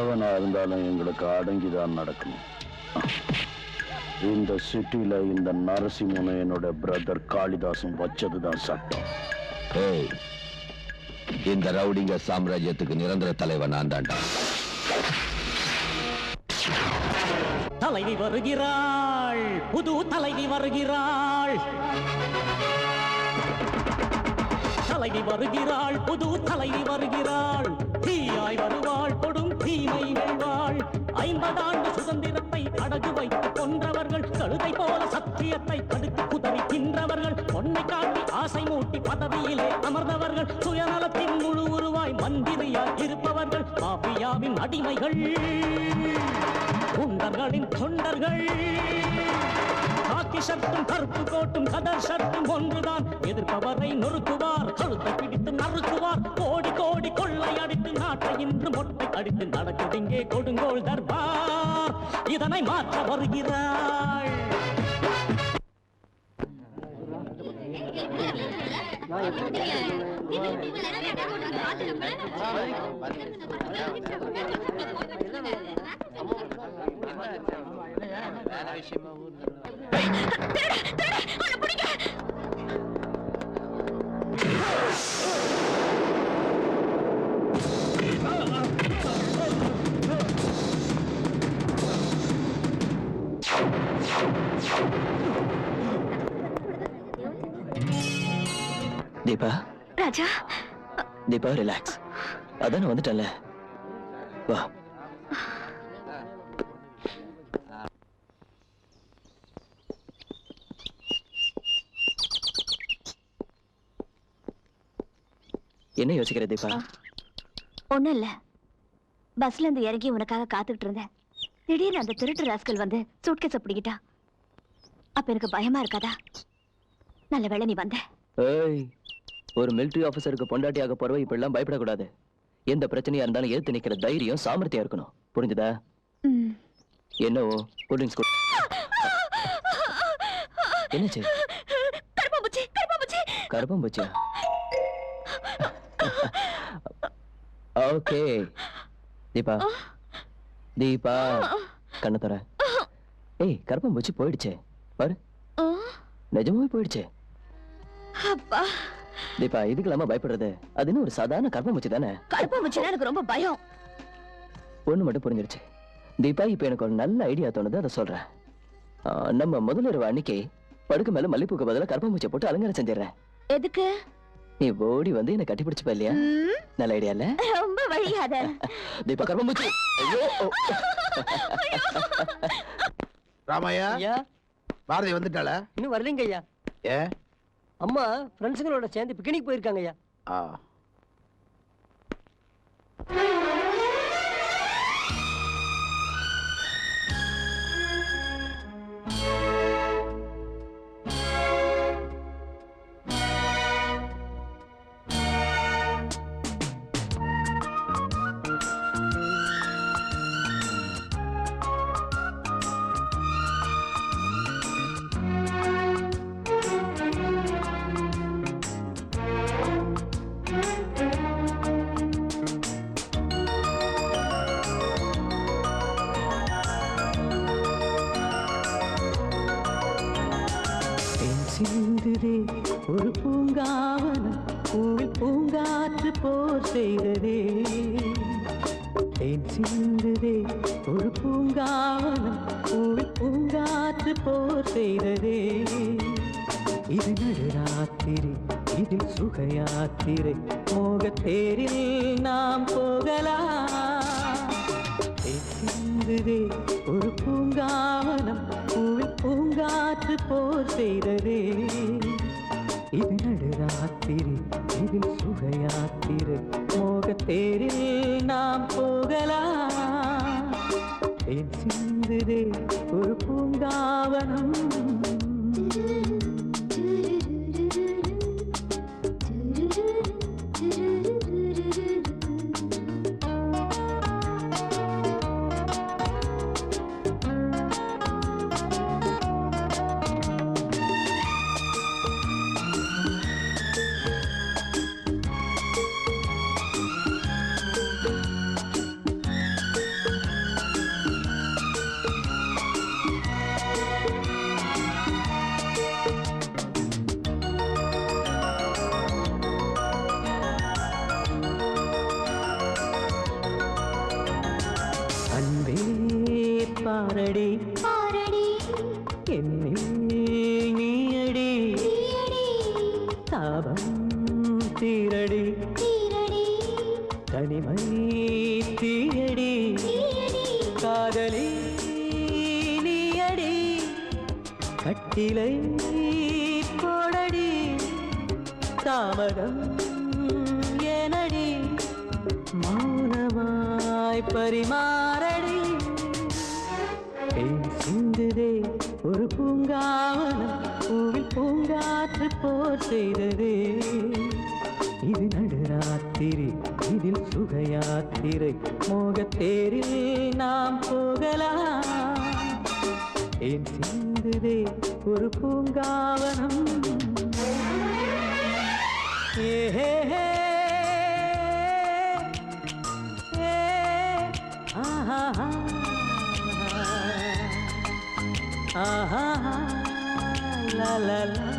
எவனா இருந்தாலும் எங்களுக்கு அடங்கிதான் நடக்கணும். இந்த சிட்டில இந்த நரசிம்மனும் என்னோட பிரதர் காளிதாசும் வச்சதுதான் சட்டம். இந்த ரவுடிங்க சாம்ராஜ்யத்துக்கு நிரந்தர தலைவன் நான் தான்டா. தலைவி வருகிறாள், புது தலைவி வருகிறாள். தலைவி வருகிறாள், புது தலைவி வருகிறாள். தீயாய் வருவாள், கொடும் தீமை வெல்வாள். 50 ஆண்டு சுதந்திரத்தை அடகு வைத்து கொன்றவர்கள், கழுதை போல சத்தியத்தை தடுத்து குதறி தின்றவர்கள், பொன்னை காட்டி ஆசை மூட்டி பதவியிலே அமர்ந்தவர்கள், சுயநலத்தின் முழு உருவாய் மந்திரியாய் இருப்பவர்கள், மாபியாவின் அடிமைகள், குண்டர்களின் தொண்டர்கள். காக்கி ஷர்ட்டும் கருப்பு கோட்டும் கதர் ஷர்ட்டும் ஒன்றுதான். எதிர்ப்பவரை நொறுக்குவார், கழுத்தை பிடித்து நறுக்குவார். கோடி கோடி கொள்ளை அடித்து நாட்டை இன்று மொட்டை அடித்து நடக்குது இங்கே கொடுங்கோல் தர்பார். இதனை மாற்ற வருகிறாள். தீபா, ராஜா, தீபா ரிலாக்ஸ். அதான் வந்துட்டல, வா. என்ன யோசிக்கிற தீபா? ஒண்ணும் இல்ல. பஸ்ல இருந்து இறங்கி உனக்காக காத்துக்கிட்டு இருந்தேன். திடீர்னு அந்த திருட்டு ராஸ்கல் வந்து சூட்கேஸ பிடிக்கிட்டா. அப்ப எனக்கு பயமா இருக்காதா? நல்ல வேளை நீ வந்த. ஏய், ஒரு மிலிட்டரி ஆபீசருக்கு பொண்டாட்டியாக போறவ இப்ப எல்லாம் பயப்படக்கூடாது. எந்த பிரச்சனையா இருந்தாலும் எதிர்த்து நிக்கிற தைரியம் சாமர்த்தியம் இருக்கணும். புரிஞ்சுதா? என்னவோ கூல்ட்ரிங்க்ஸ் கொடு. என்னாச்சு? கருப்பாம்பூச்சி, கருப்பாம்பூச்சி. கருப்பாம்பூச்சியா? ஓகே தீபா, தீபா கண்ண தர. ஏய், கருப்பாம்பூச்சி போயிடுச்சே பாரு. நிஜமாவே போயிடுச்சே. அப்பா தீபா, இதுக்கெல்லாமா பயப்படுறது? அது இன்னும் ஒரு சாதாரண கருப்பாம்பூச்சி தானே. கருப்பாம்பூச்சினா எனக்கு ரொம்ப பயம். ஒண்ணு மட்டும் புரிஞ்சிருச்சு தீபா. இப்ப எனக்கு ஒரு நல்ல ஐடியா தோணுது, அதை சொல்றேன். நம்ம முதலிரவு அன்னைக்கு படுக்க மேல மல்லிப்பூக்கு பதிலா கருப்பாம்பூச்சியை போட்டு அலங்காரம் செஞ்சிடறேன். எதுக்கு? நீ ஓடி வந்து என்ன கட்டி பிடிச்சுப்ப இல்லையா? நல்ல ஐடியா இல்ல? ரொம்ப வழியாத தீபா. கருப்பாம்பூச்சி. ஐயோ ராமையா, பாரதி வந்துட்டாளா? இன்னும் வரலீங்க ஐயா. ஏ? அம்மா ஃப்ரெண்ட்ஸுங்களோட சேர்ந்து பிக்னிக் போயிருக்காங்க ஐயா. சிந்துதே ஒரு பூங்காவனம், பூவில் பூங்காற்று போர் செய்ததே. தேன் சிந்துதே ஒரு பூங்காவனம், பூவில் பூங்காற்று போர் செய்ததே. இது நடுராத்திரி, இதில் சுகயாத்திரை, மோகத்தேரில் நாம் போகலாம். தேன் சிந்துதே ஒரு பூங்காவனம், பூவில் பூங்காற்று போர் செய்ததே. இது நடுராத்திரி, இதில் சுகயாத்திரை, மோகத்தேரில் நாம் போகலாம். தேன் சிந்துதே ஒரு பூங்காவனம். பாரடி என்னில் நீயடி தாபம் தீரடி தனிமை தீயடி காதலி நீயடி கட்டிலை போடடி தாமதம் ஏனடி மௌனமாய் பரிமாறடி தேன் சிந்துதே ஒரு பூங்காவனம் பூவில் பூங்காற்று போர் செய்ததே இது நடுராத்திரி இதில் சுகயாத்திரை மோகத்தேரில் நாம் போகலாம் தேன் சிந்துதே ஒரு பூங்காவனம் ஏஹே ஆஹா லா லா லா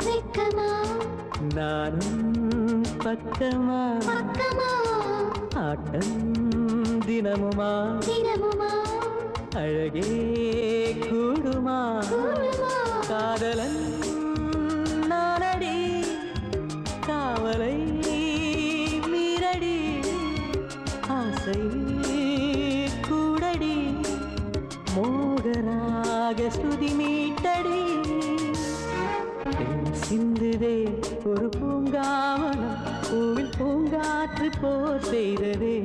வெக்கமா நானும் பக்கமா ஆட்டம் தினமுமா அழகே கூடுமா காதலன் நானடி காவலை மீறடி ஆசை கூடடி மோகராக ஸ்ருதி மீட்டடி சிந்துதே ஒரு பூங்காவனம் பூவில் பூங்காற்று போர் செய்ததே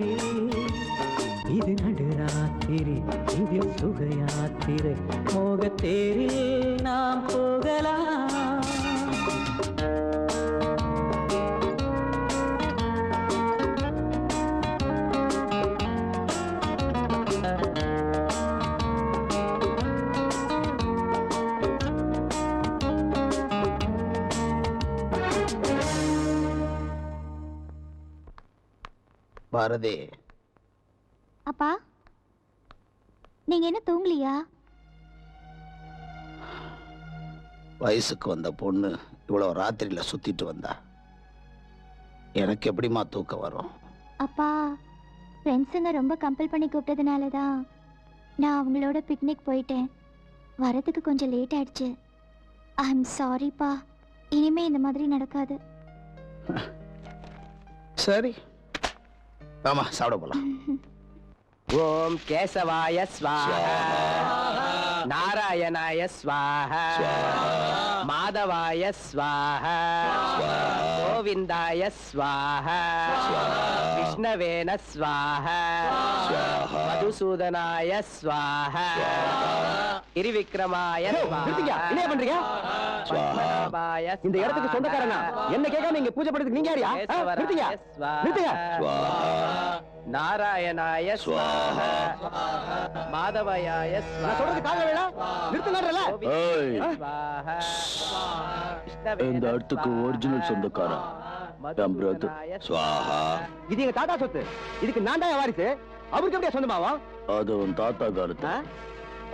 இது நடுராத்திரி இதில் சுகயாத்திரை மோகத்தேரில் நாம் போகலாம் பாரதி, அப்பா நீங்க என்ன தூங்கலையா? வயசுக்கு வந்த பொண்ணு இவ்வளவு ராத்திரியில சுத்திட்டு வந்தா எனக்கு எப்படிமா தூக்கம் வரும்? அப்பா ஃப்ரெண்ட்ஸுங்க ரொம்ப கம்பல் பண்ணி கூப்பிட்டதுனால தான் நான் அவங்களோட பிக்னிக் போயிட்டேன். வரதுக்கு கொஞ்சம் லேட் ஆயிடுச்சு. ஐ எம் சாரிப்பா. இனிமே இந்த மாதிரி நடக்காது. சரி ஆமா, சாப்பிட போலாம். ஓம் கேசவாய ஸ்வாஹா நாராயணாய ஸ்வாஹா மாதவாய ஸ்வாஹா கோவிந்தாய ஸ்வாஹா விஷ்ணவேன ஸ்வாஹா மதுசூதனாய ஸ்வாஹா கிரிவிக்ரமாய என்ன பண்றீங்க? இந்த இடத்துக்கு சொந்தக்காரனா என்ன கேட்காம நீங்க பூஜை பண்றதுக்கு நீங்க யாரியா? நாராயணாய ஸ்வாஹா மாதவாய ஸ்வாஹா சொல்றது காதுல விழ நிறுத்துங்கறல. இந்த இடத்துக்கு ஒரிஜினல் சொந்தக்காரன் என் பிரதர் ஸ்வாஹா. இது எங்க தாத்தா சொத்து. இதுக்கு நான் தான் வாரிசு. அவருக்கு எப்படியா சொந்தமாவா? அது உன் தாத்தா காலத்து.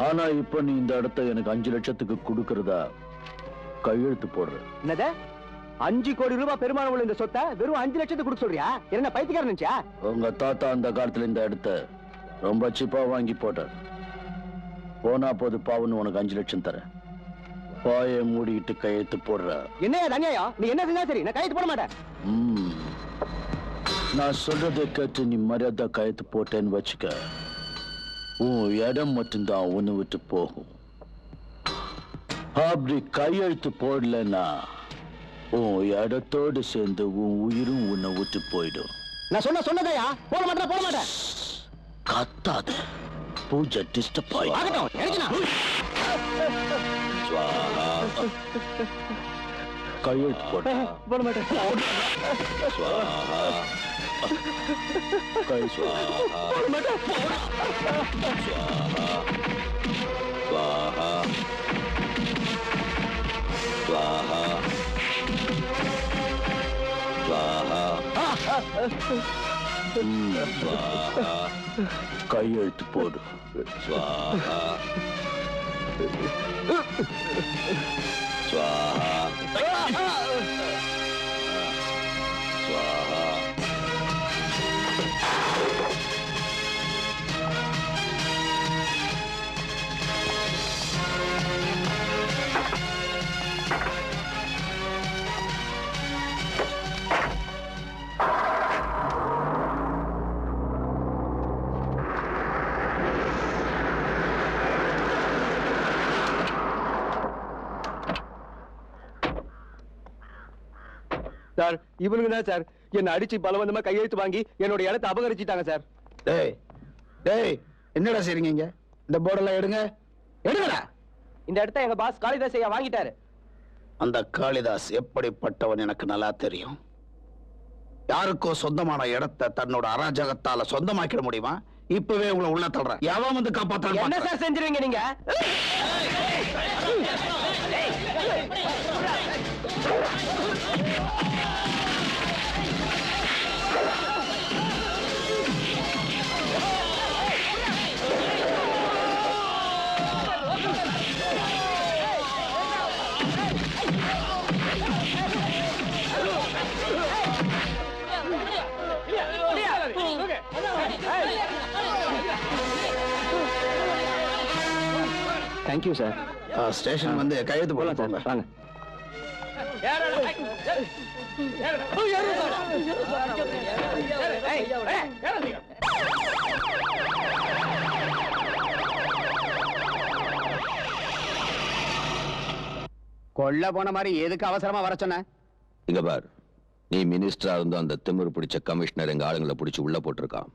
ஆனா இப்ப நீ இந்த இடத்தை எனக்கு 5 லட்சத்துக்கு கொடுக்கறதா கையெழுத்து போடுற. என்னது 5 கோடி ரூபாய் பெருமானம் உள்ள இந்த சொத்தை வெறும் 5 லட்சத்துக்கு கொடுக்க சொல்றியா? என்ன பைத்தியக்காரன் நினைச்சா? உங்க தாத்தா அந்த காலத்துல இந்த இடத்தை ரொம்ப சீப்பா வாங்கி போட்டார். போனா போது பாவன்னு உனக்கு 5 லட்சம் தரேன். பாய மூடிட்டு கையெழுத்து போடுற. என்னையா அநியாயம்? நீ என்ன செஞ்சா சரி, நான் கையெழுத்து போட மாட்டேன். நான் சொல்றதை கேட்டு நீ மரியாதை கையெழுத்து போட்டேன்னு வச்சுக்க, உன் இடம் மட்டும்தான் ஒண்ணு விட்டு போகும். அப்படி கையெழுத்து போடலன்னா உன் இடத்தோடு சேர்ந்து உன் உயிரும் உன்னை விட்டு போயிடும். நான் சொன்னதையா போட மாட்டேன். கத்தாத, பூஜை டிஸ்டர்ப் ஆயிடும். கையெழுத்து போட மாட்டேன். கை ஸ்வாஹா. கையெழுத்து போடு. ஸ்வாஹா ஸ்வாஹா ஸ்வாஹா. சார் இவனுங்க தான் சார் என்ன அடிச்சு பலவந்தமா கையெழுத்து வாங்கி என்னோட இடத்தை அபகரிச்சிட்டாங்க சார். டேய் டேய் என்னடா செய்றீங்க இங்க? இந்த போர்டெல்லாம் எடுங்க, எடுங்கடா. இந்த இடத்த எங்க பாஸ் காளிதாஸ் ஐயா வாங்கிட்டாரு. அந்த காளிதாஸ் எப்படிப்பட்டவன் எனக்கு நல்லா தெரியும். யாருக்கோ சொந்தமான இடத்தை தன்னோட அராஜகத்தால சொந்தமாக்கிட முடியுமா? இப்பவே உங்களை உள்ள தள்ளுறேன். எவன் வந்து காப்பாற்ற? என்ன சார் செஞ்சிருவீங்க நீங்க? Thank you sir. ஸ்டேஷன் வந்து கையெழுத்து போடலாம் சார். போங்க. வாங்க. கொல்ல போன மாதிரி எதுக்கு அவசரமா வர சொன்ன? இங்க பார், நீ மினிஸ்டரா இருந்தோ அந்த திமிரு பிடிச்ச கமிஷனர் எங்க ஆளுங்களை பிடிச்சு உள்ள போட்டிருக்கான்.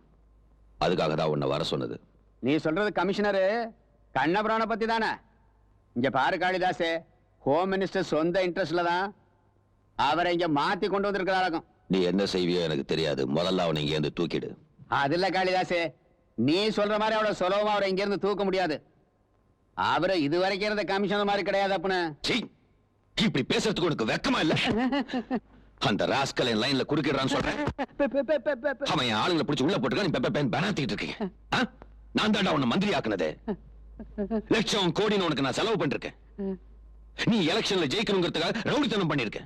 அதுக்காக தான் உன்னை வர சொன்னது. நீ சொல்றது கமிஷனரு கண்ணபுரான பத்தி தானே? இங்க பாரு காளிதாசே, ஹோம் மினிஸ்டர் சொந்த இன்ட்ரெஸ்ட்ல தான் அவரை இங்க மாத்தி கொண்டு வந்திருக்கிறாராகும். நீ என்ன செய்வியோ எனக்கு தெரியாது. முதல்ல அவனை இங்க இருந்து தூக்கிடு. அது இல்ல காளிதாசே, நீ சொல்ற மாதிரி அவ்வளவு சுலபமா அவரை இங்க இருந்து தூக்க முடியாது. அவரை இதுவரைக்கும் இருந்த கமிஷனர் மாதிரி கிடையாது. அப்பனு சீ, இப்படி பேசுறதுக்கு உனக்கு வெக்கமா இல்ல? அந்த ராஸ்கல் என் லைன்ல குறுக்கிடுறான்னு சொல்றேன். அவன் என் ஆளுங்களை பிடிச்சு உள்ள போட்டுருக்கான். நீ பெப்ப பேன் பேனாத்திட்டு இருக்கீங்க. நான் தாண்டா உன்னை மந்திரி ஆக்குனதே. லட்சம் கோடின்னு உனக்கு நான் செலவு பண்ணிருக்கேன். நீ எலெக்ஷன்ல ஜெயிக்கணுங்கிறதுக்காக ரவுடித்தனம் பண்ணிருக்க.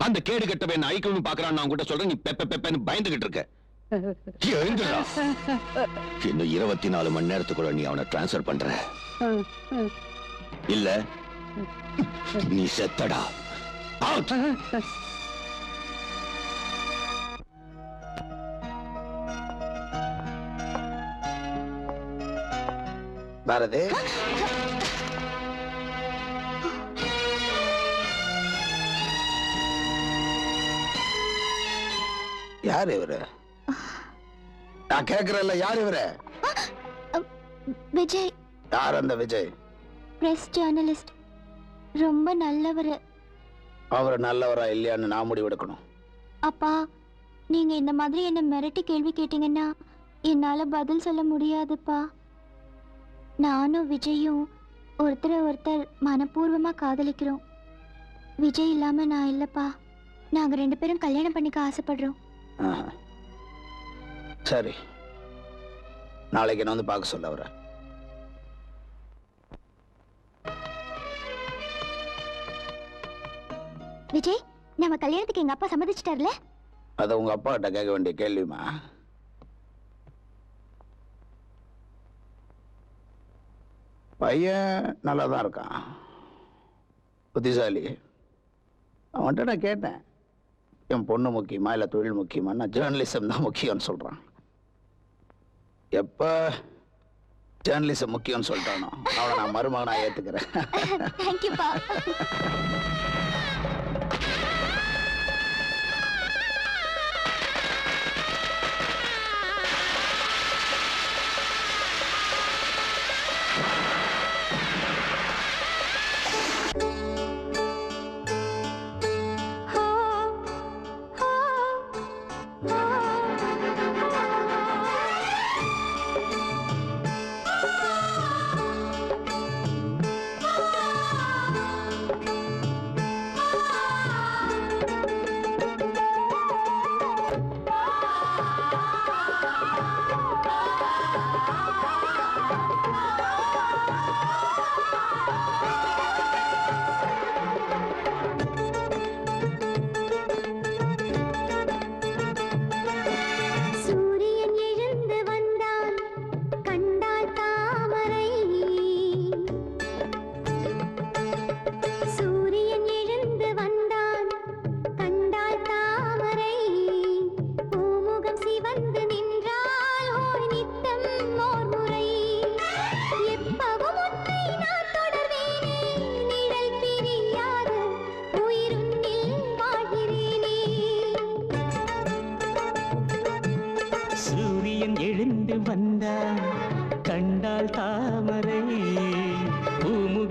அந்த கேடு கட்டவை என்ன அழிக்கணும்னு பாக்குறான்னு நான் உங்ககிட்ட சொல்றேன். நீ பெப்ப பெப்பன்னு பயந்துகிட்டு இருக்க. எழுந்துடா. இன்னும் 24 மணி நேரத்துக்குள்ள நீ அவனை டிரான்ஸ்பர் பண்ற. இல்ல நீ செத்தடா. அவுட். பாரதி, யார் இவரு? நான் கேக்குறேன்ல, யார் இவரு? விஜய். யார் அந்த விஜய்? Press journalist. ரொம்ப நல்லவர். அவர் நல்லவரா இல்லையான்னு நான் முடிவெடுக்கணும். அப்பா, நீங்க இந்த மாதிரி என்ன மிரட்டி கேள்வி கேட்டீங்கன்னா என்னால பதில் சொல்ல முடியாதுப்பா. நானும் விஜயும் ஒருத்தர் மனப்பூர்வமா காதலிக்கிறோம். விஜய் இல்லாம நான் இல்லப்பா. நாங்க 2 பேரும் கல்யாணம் பண்ணிக்க ஆசைப்படுறோம். சரி, நாளைக்கு என்ன வந்து பார்க்க சொல்ல அவரை. விஜய், நம்ம கல்யாணத்துக்கு எங்க அப்பா சம்மதிச்சிட்டார்ல? அதை உங்க அப்பா கிட்ட கேட்க வேண்டிய கேள்விமா. பையன் நல்லா தான் இருக்கான், புத்திசாலி. அவன்கிட்ட நான் கேட்டேன், என் பொண்ணு முக்கியமா இல்லை தொழில் முக்கியமா? நான் ஜேர்னலிசம் தான் முக்கியம்னு சொல்றான். எப்ப ஜேர்னலிசம் முக்கியம்னு சொல்லிட்டானோ அவனை நான் மருமகனா ஏத்துக்கிறேன். தேங்க்யூப்பா.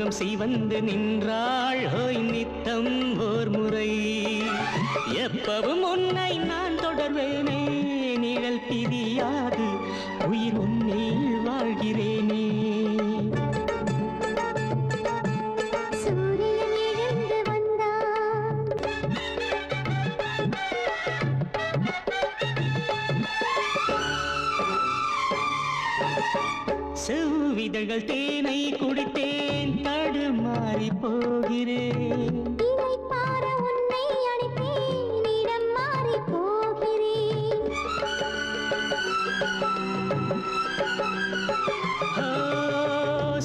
பூமுகம் சிவந்து நின்றாள் ஹோய் நித்தம் ஓர் முறை. எப்பவும் உன்னை நான் தொடர்வேனே, நிழல் பிரியாது உயிர் உன்னில் வாழ்கிறேனே. செவ்விதழ்கள் தேனை குடித்தேன், தடுமாறி போகிறேன்.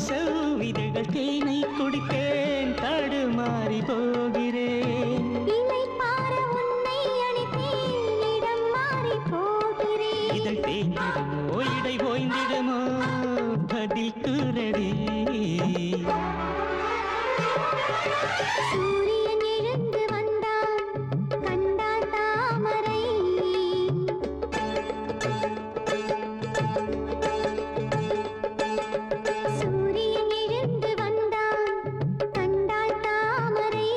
செவ்விதழ்கள் தேனை குடித்தேன், தடுமாறி போகிறேன். இதழ் தேய்ந்திடுமோ இடை ஓய்ந்திடுமோ பதில் கூறடி. சூரியன் எழுந்து வந்தான், கண்டான் தாமரை. சூரியன் எழுந்து வந்தான், கண்டான் தாமரை.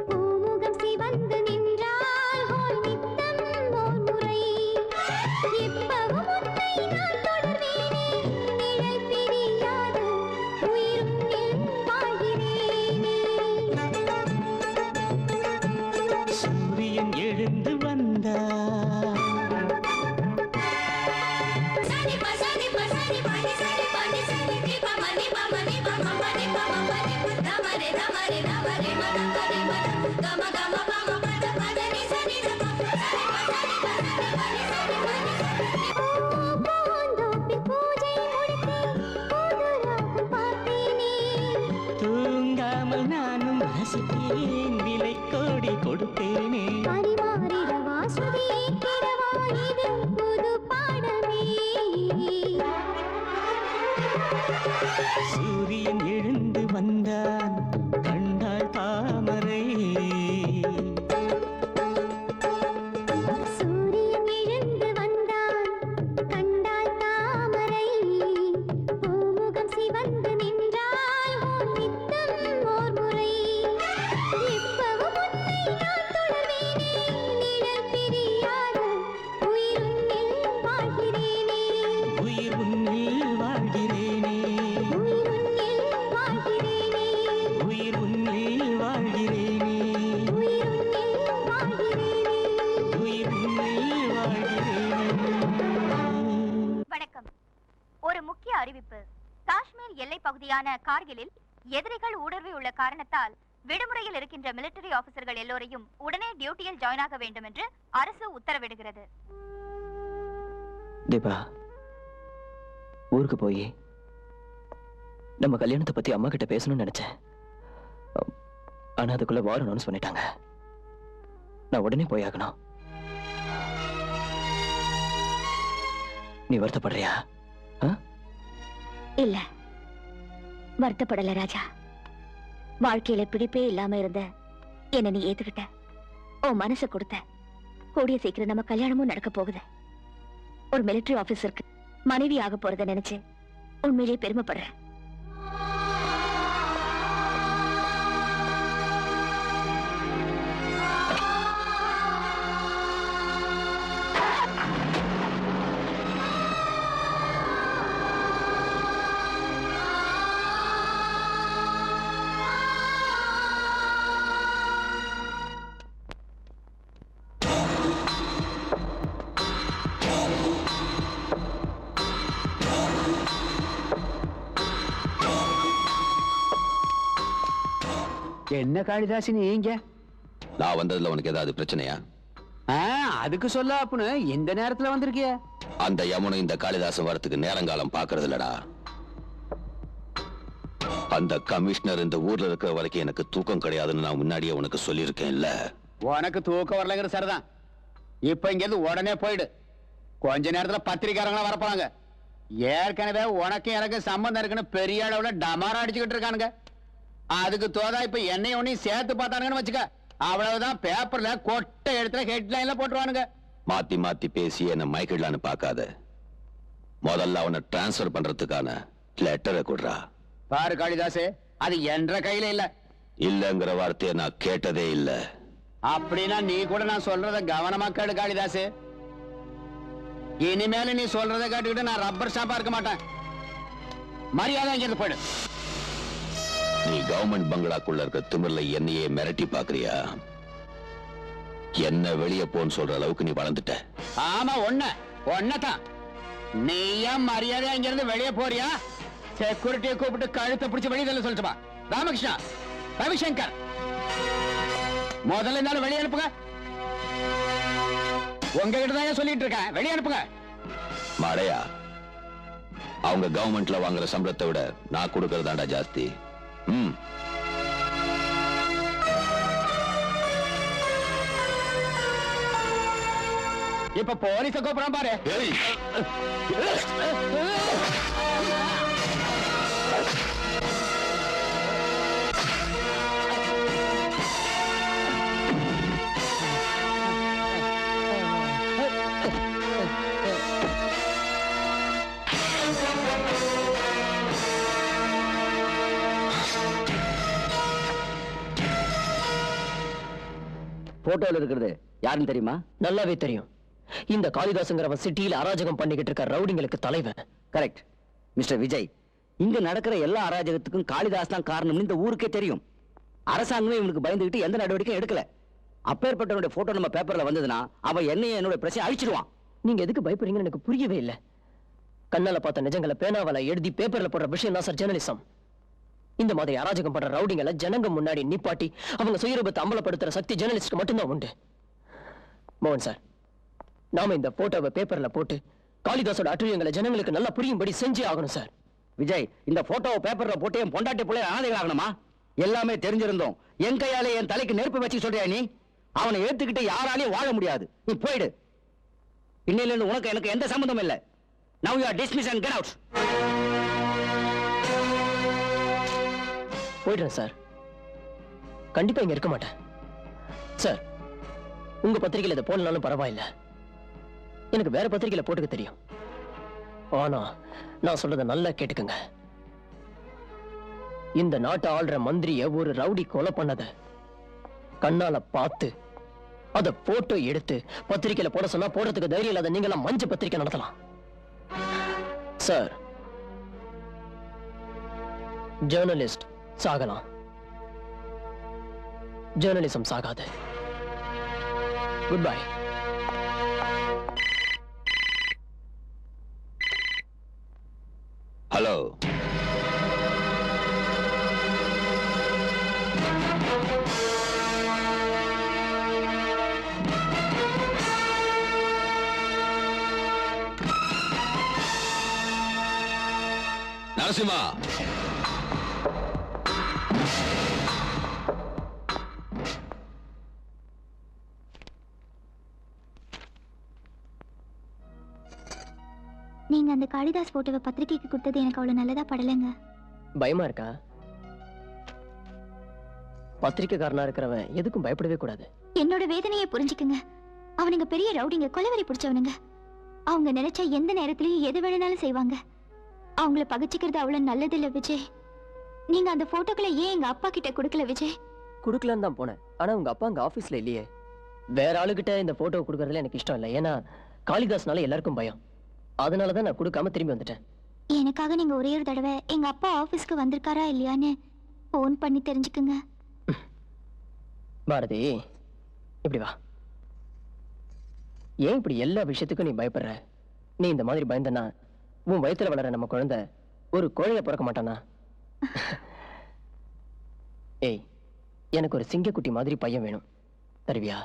பூமுகம் சிவந்து நின்றாள் ஹோய் நித்தம் ஓர் முறை. எப்பவும் உன்னை நான் தொடர்வேனே, நிழல் பிரியாது உயிர் உன்னில் வாழ்கிறேனே. சூரியன் எழுந்து வந்தார். தூங்காமல் நானும் ரசித்தேன், விலை கோடி கொடுத்தேனே. சூரியன் எழுந்து வந்தான், கண்டாள் தாமரை. சூரியன் எழுந்து வந்தான், கண்டாள் தாமரை. பூமுகம் சிவந்து நின்றாள் ஹோய் நித்தம் ஓர் முறை. எப்பவும் உன்னை நான் தொடர்வேனே, நிழல் பிரியாது உயிர் உன்னில் வாழ்கிறேனே. உயிர் உன்னில் வாழ்கிறேனே, உயிர் உன்னில் வாழ்கிறேனே. உயிர் உன்னில் வாழ்கிறேனே, உயிர் உன்னில் வாழ்கிறேனே. உயிர் உன்னில் வாழ்கிறேனே. வணக்கம். ஒரு முக்கிய அறிவிப்பு. காஷ்மீர் எல்லை பகுதியான கார்கிலில் எதிரிகள் ஊடுருவியுள்ள காரணத்தால் விடுமுறையில் இருக்கின்ற மிலிட்டரி ஆபீசர்கள் எல்லோரையும் உடனே டியூட்டியில் ஜாயின் ஆக வேண்டும் என்று அரசு உத்தரவிடுகிறது. தீபா, ஊருக்கு போய் நம்ம கல்யாணத்தை பத்தி அம்மா கிட்ட பேசணும்னு நினைச்சேன். ஆனா அதுக்குள்ள வார் அனௌன்ஸ் பண்ணிட்டாங்க. நான் உடனே போய் ஆகணும். நீ வருத்தப்படுறியா? இல்ல, வருத்தப்படல ராஜா. வாழ்க்கையில பிடிப்பே இல்லாம இருந்த என்ன நீ ஏத்துக்கிட்ட, உன் மனசை கொடுத்த. கூடிய சீக்கிரம் நம்ம கல்யாணமும் நடக்க போகுது. ஒரு மிலிட்டரி ஆபீசருக்கு மனைவி ஆக போறத நினைச்சு உண்மையிலேயே பெருமைப்படுறேன். என்ன காளிதாசி நீங்க? நான் வந்ததுல உனக்கு ஏதாவது பிரச்சனையா? அதுக்கு சொல்ல அப்புன்னு இந்த நேரத்துல வந்திருக்கிய? அந்த யமுனை இந்த காளிதாசன் வரத்துக்கு நேரங்காலம் பாக்குறது இல்லடா. அந்த கமிஷனர் இந்த ஊர்ல இருக்கிற வரைக்கும் எனக்கு தூக்கம் கிடையாதுன்னு நான் முன்னாடியே உனக்கு சொல்லியிருக்கேன் இல்ல? உனக்கு தூக்கம் வரலங்கிற சரிதான். இப்ப இங்க இருந்து உடனே போயிடு. கொஞ்ச நேரத்துல பத்திரிக்காரங்களா வரப்பாங்க. ஏற்கனவே உனக்கு எனக்கு சம்பந்தம் இருக்குன்னு பெரிய அளவுல டமாரா அடிச்சுக்கிட்டு இருக்கானுங்க. அதுக்கு தோதா இப்ப என்னையும் உன்னையும் சேர்த்து பார்த்தானுங்கன்னு வச்சுக்க, அவ்வளவுதான். பேப்பர்ல கொட்டை எடுத்துல ஹெட்லைன்ல போட்டுருவானுங்க. மாத்தி மாத்தி பேசி என்ன மயக்கிடலான்னு பாக்காத. முதல்ல அவனை டிரான்ஸ்பர் பண்றதுக்கான லெட்டரை கொடுறா. பாரு காளிதாசே, அது என்ற கையில இல்ல. இல்லங்கிற வார்த்தையை நான் கேட்டதே இல்ல. அப்படின்னா நீ கூட நான் சொல்றத கவனமா கேடு காளிதாசு. இனிமேல நீ சொல்றத கேட்டுக்கிட்டு நான் ரப்பர் ஸ்டாம்பா இருக்க மாட்டேன். மரியாதை இங்கிருந்து போயிடு. நீ கவர்மெண்ட் பங்களாக்குள்ள இருக்க திமிர்ல என்னையே மிரட்டி பாக்குறியா? என்ன வெளியே போன்னு சொல்ற அளவுக்கு நீ வளர்ந்துட்ட. ஆமா, ஒன்னதான். நீ ஏன் மரியாதை இங்கிருந்து வெளியே போறியா? செக்யூரிட்டியை கூப்பிட்டு கழுத்தை பிடிச்சு வெளியே சொல்லிட்டுமா. ராமகிருஷ்ணா, ரவிசங்கர், முதல்ல இருந்தாலும் வெளியே அனுப்புங்க. உங்ககிட்ட தான் சொல்லிட்டு இருக்கேன், வெளியே அனுப்புங்க. மாடையா, அவங்க கவர்மெண்ட்ல வாங்குற சம்பளத்தை விட நான் கொடுக்கறதாண்டா ஜாஸ்தி. இப்ப போலீஸ கூப்பிடாம பாரு. போட்டோல இருக்கிறது யாருன்னு தெரியுமா? நல்லாவே தெரியும். இந்த காளிதாசுங்கிறவன் சிட்டியில அராஜகம் பண்ணிக்கிட்டு இருக்க ரவுடிங்களுக்கு தலைவன். Correct mister Vijay. இங்க நடக்கிற எல்லா அராஜகத்துக்கும் காளிதாஸ் தான் காரணம்னு இந்த ஊருக்கே தெரியும். அரசாங்கமே இவனுக்கு பயந்துகிட்டு எந்த நடவடிக்கையும் எடுக்கல. அப்பேற்பட்டவனுடைய போட்டோ நம்ம பேப்பர்ல வந்ததுன்னா அவன் என்னையும் என்னோட பிரச்சனை அழிச்சிடுவான். நீங்க எதுக்கு பயப்படுறீங்கன்னு எனக்கு புரியவே இல்லை. கண்ணால பார்த்த நிஜங்களை பேனாவால எழுதி பேப்பர்ல போடுற விஷயம் தான் சார் ஜெர்னலிசம். இந்த மாதிரி அராஜகம் பண்ற ரவுடிங்களை ஜனங்க முன்னாடி நிப்பாட்டி அவங்க சுயரூபத்தை அம்பலப்படுத்துற சக்தி ஜெர்னலிஸ்ட்க்கு மட்டும்தான் உண்டு. மோகன் சார், நாம இந்த போட்டோவை பேப்பர்ல போட்டு காளிதாசோட அட்டுழியங்களை ஜனங்களுக்கு நல்லா புரியும்படி செஞ்சே ஆகணும் சார். விஜய், இந்த போட்டோவை பேப்பர்ல போட்டு என் பொண்டாட்டி பிள்ளை அனாதைகள் ஆகணுமா? எல்லாமே தெரிஞ்சிருந்தோம். என் கையாலே என் தலைக்கு நெருப்பு வச்சு சொல்றியா நீ? அவனை ஏத்துக்கிட்டு யாராலையும் வாழ முடியாது. நீ போயிடு. இன்னையில இருந்து உனக்கு எனக்கு எந்த சம்பந்தமும் இல்லை. Now you are dismissed and get out. போயிடுறேன் சார். கண்டிப்பா இங்க இருக்க மாட்டேன் சார். உங்க பத்திரிகையில இதை போடலாலும் பரவாயில்ல. எனக்கு வேற பத்திரிகையில போட்டுக்க தெரியும். ஆனா நான் சொல்றத நல்லா கேட்டுக்குங்க. இந்த நாட்டை ஆள்ற மந்திரிய ஒரு ரவுடி கொலை பண்ணத கண்ணால பார்த்து அத போட்டோ எடுத்து பத்திரிகையில போட சொன்னா போடுறதுக்கு தைரியம் இல்லாத நீங்களாம் மஞ்ச பத்திரிகை நடத்தலாம் சார். ஜேர்னலிஸ்ட் சாகலாம், ஜேர்னலிசம் சாகாது. Good bye. ஹலோ, நரசிம்மா, நீங்க அந்த காளிதாஸ் போட்டோவை பத்திரிகைக்கு கொடுத்தது எனக்கு அவ்வளவு நல்லதா படலைங்க. பயமா இருக்கா? பத்திரிக்கைக்காரனா இருக்கிறவன் எதுக்கும் பயப்படவே கூடாது. என்னோட வேதனையை புரிஞ்சுக்குங்க. அவனுங்க பெரிய ரவுடிங்க, கொலவெறி பிடிச்சவனுங்க. அவங்க நினைச்சா எந்த நேரத்திலயும் எது வேணும்னாலும் செய்வாங்க. அவங்கள பகிச்சுக்கிறது அவ்வளவு நல்லது இல்ல விஜய். நீங்க அந்த போட்டோக்களை ஏன் எங்க அப்பா கிட்ட கொடுக்கல விஜய்? கொடுக்கலான்னு தான் போனேன். ஆனா உங்க அப்பா அங்க ஆபீஸ்ல இல்லையே. வேற ஆளுகிட்ட இந்த போட்டோ கொடுக்கறதுல எனக்கு இஷ்டம் இல்லை. ஏன்னா காளிதாஸ்னால எல்லாருக்கும் பயம். அதனாலதான் நான் கொடுக்காம திரும்பி வந்துட்டேன். எனக்காக நீங்க ஒரே ஒரு தடவை எங்க அப்பா ஆபீஸ்க்கு வந்திருக்காரா இல்லையான்னு போன் பண்ணி தெரிஞ்சுக்குங்க. பாரதி, இப்படி வா. ஏன் இப்படி எல்லா விஷயத்துக்கும் நீ பயப்படுற? நீ இந்த மாதிரி பயந்தனா உன் வயித்துல வளர நம்ம குழந்தை ஒரு கோழைய பிறக்க மாட்டானா? ஏய், எனக்கு ஒரு சிங்கக்குட்டி மாதிரி பையன் வேணும். தருவியா?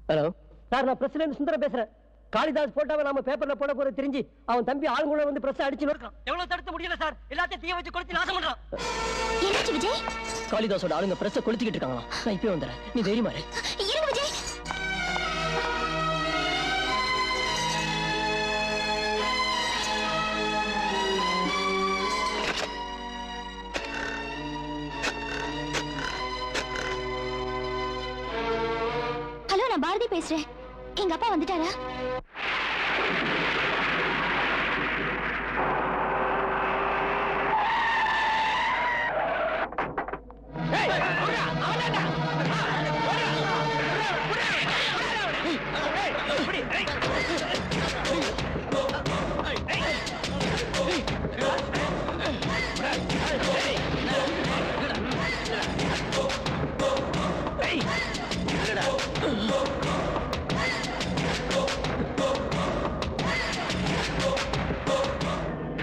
ஹலோ சார், நான் பிரசிடென்ட் சுந்தரம் பேசுறேன். காளிதாஸ் போட்டோவை நாம பேப்பர்ல போட போற தெரிஞ்சு அவன் தம்பி ஆளுங்கள வந்து பிரஸ் அடிச்சு நோக்கான். எவ்வளவு தடுத்து முடியல சார். எல்லாத்தையும் தீய வச்சு கொளுத்தி நாசம் பண்றான். என்னாச்சு விஜய்? காளிதாஸோட ஆளுங்க பிரஸ் கொளுத்திக்கிட்டு இருக்காங்களா? நான் இப்பவே வந்துறேன். நீ தைரியமா இரு. இருங்க விஜய். ஹலோ, நான் பாரதி பேசுறேன். எங்க அப்பா வந்துட்டாரா?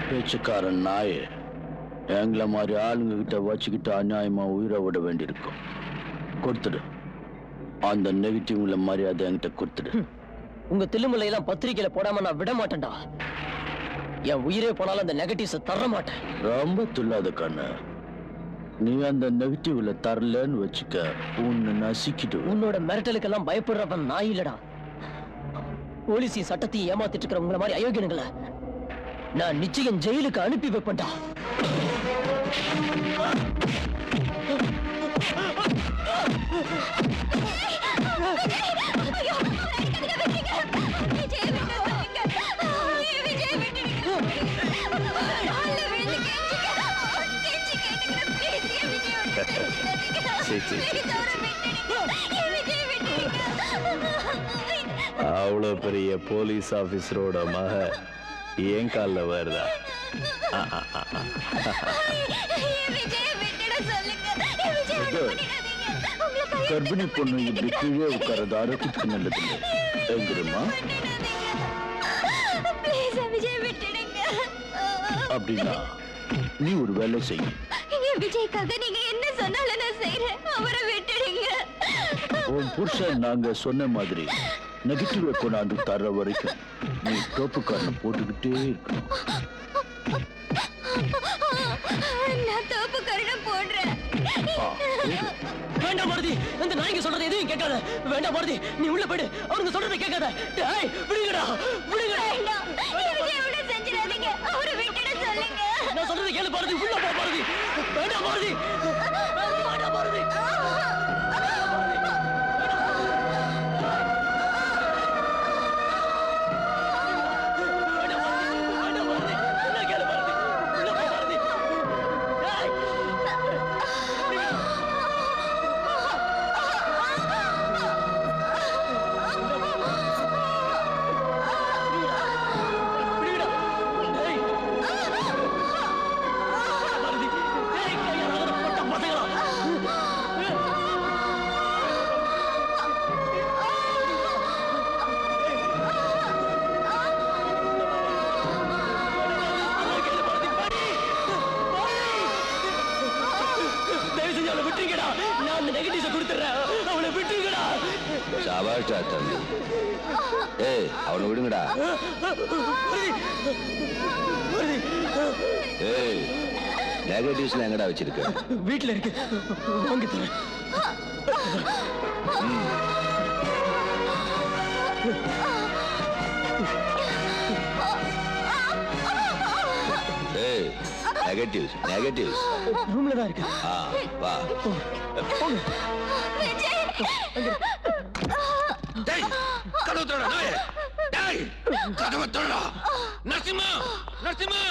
பேச்சுக்காரன் நாயே, எங்களை மாதிரி ஆளுங்க கிட்ட வச்சுக்கிட்டு அநியாயமா உயிரை விட வேண்டியிருக்கும். கொடுத்துடு, அந்த நெகட்டிவ்ல மரியாதை என்கிட்ட கொடுத்துடு. உங்க தில்லுமுல்லை எல்லாம் பத்திரிகையில போடாம நான் விட மாட்டேன்டா. என் உயிரே போனாலும் அந்த நெகட்டிவ்ஸ் தர மாட்டேன். ரொம்ப துல்லாத கண்ணு. நீ அந்த நெகட்டிவ்ல தரலன்னு வச்சுக்க, உன்னை நசிக்கிட்டு. உன்னோட மிரட்டலுக்கெல்லாம் பயப்படுறவன் நான் இல்லடா. போலீஸையும் சட்டத்தையும் ஏமாத்திட்டு இருக்கிற உங்களை மாதிரி அயோக்கியனுங்களை நான் நிச்சயம் ஜெயிலுக்கு அனுப்பி வைப்பேன்டா. அவ்வளவு பெரிய போலீஸ் ஆபீசரோட மக ஏன் கால வருதா? கர்ப்பிணி பொண்ணு இப்படி கீழே உட்கார்றது ஆரோக்கியத்துக்கு நல்லது தெரியுமா? அப்படின்னா நீ ஒரு வேலை செய்ய. விஜய்க்காக நீங்க என்ன சொன்னாலும் நான் செய்றேன். அவரை விட்டுடுங்க. உன் புருஷன் நாங்க சொன்ன மாதிரி நெகட்டிவ் கொண்டாந்து தர வரைக்கும் நீ தோப்புக்காரனை போட்டுக்கிட்டே இருக்கணும். நான் தோப்புக்காரனை போடுறேன். வேண்டாம் பாரதி, இந்த நாய்க்கு சொல்றது எதையும் கேட்காத. வேண்டாம் பாரதி, நீ உள்ள போயிடு. அவனுக்கு சொல்றதை கேட்காத. டேய், விடுங்கடா, விடுங்கடா. விஜய் செஞ்சிடாதீங்க. அவரை விட்டுட சொல்லுங்க. நான் சொல்றதை கேளு பாரதி. உள்ள போ பாரதி. வேண்டாம் பாரதி, வேண்டாம் பாரதி. அவனை விடுங்கடா. ஏய், நெகட்டிவ்ஸ்ல எங்கடா வச்சிருக்க? வீட்டுல இருக்கு, வாங்கி தரேன். ஏய், நெகட்டிவ்ஸ் நெகட்டிவ்ஸ் ரூம்ல தான் இருக்கு. வா. டேய், கதவு திறடா நாயே. டேய், கதவு திறடா. நரசிம்மா, நரசிம்மா.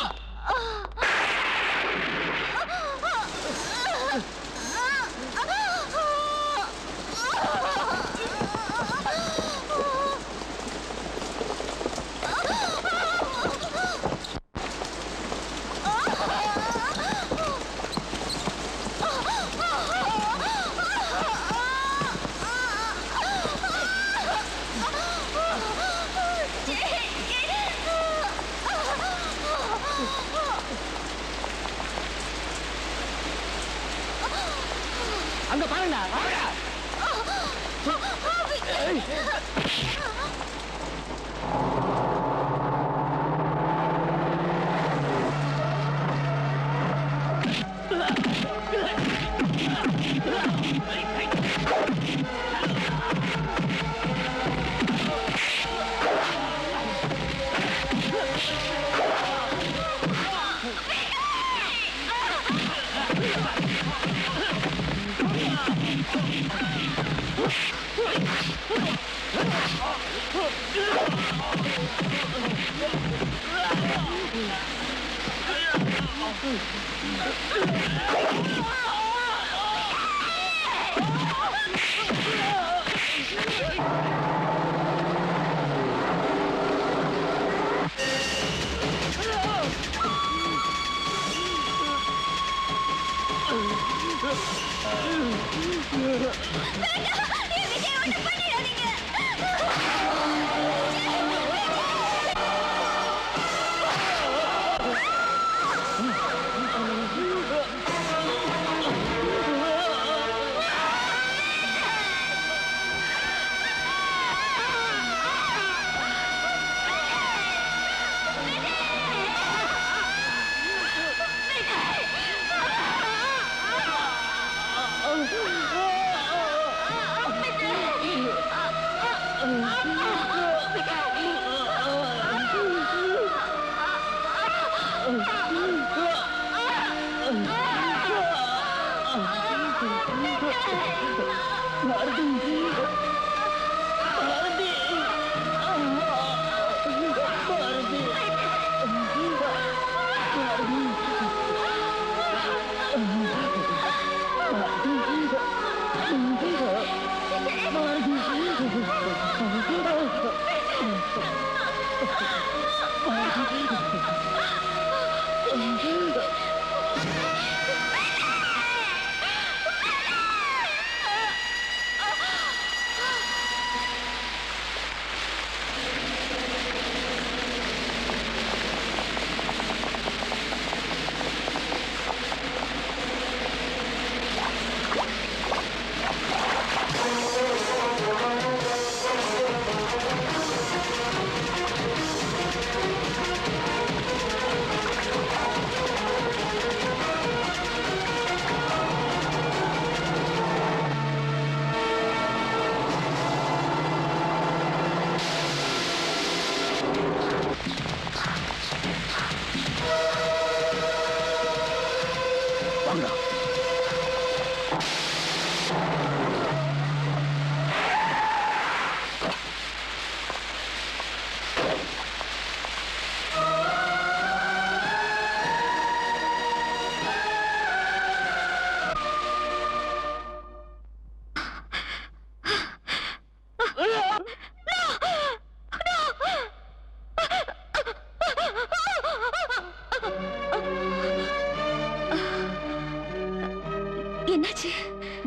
அங்க பாருங்க.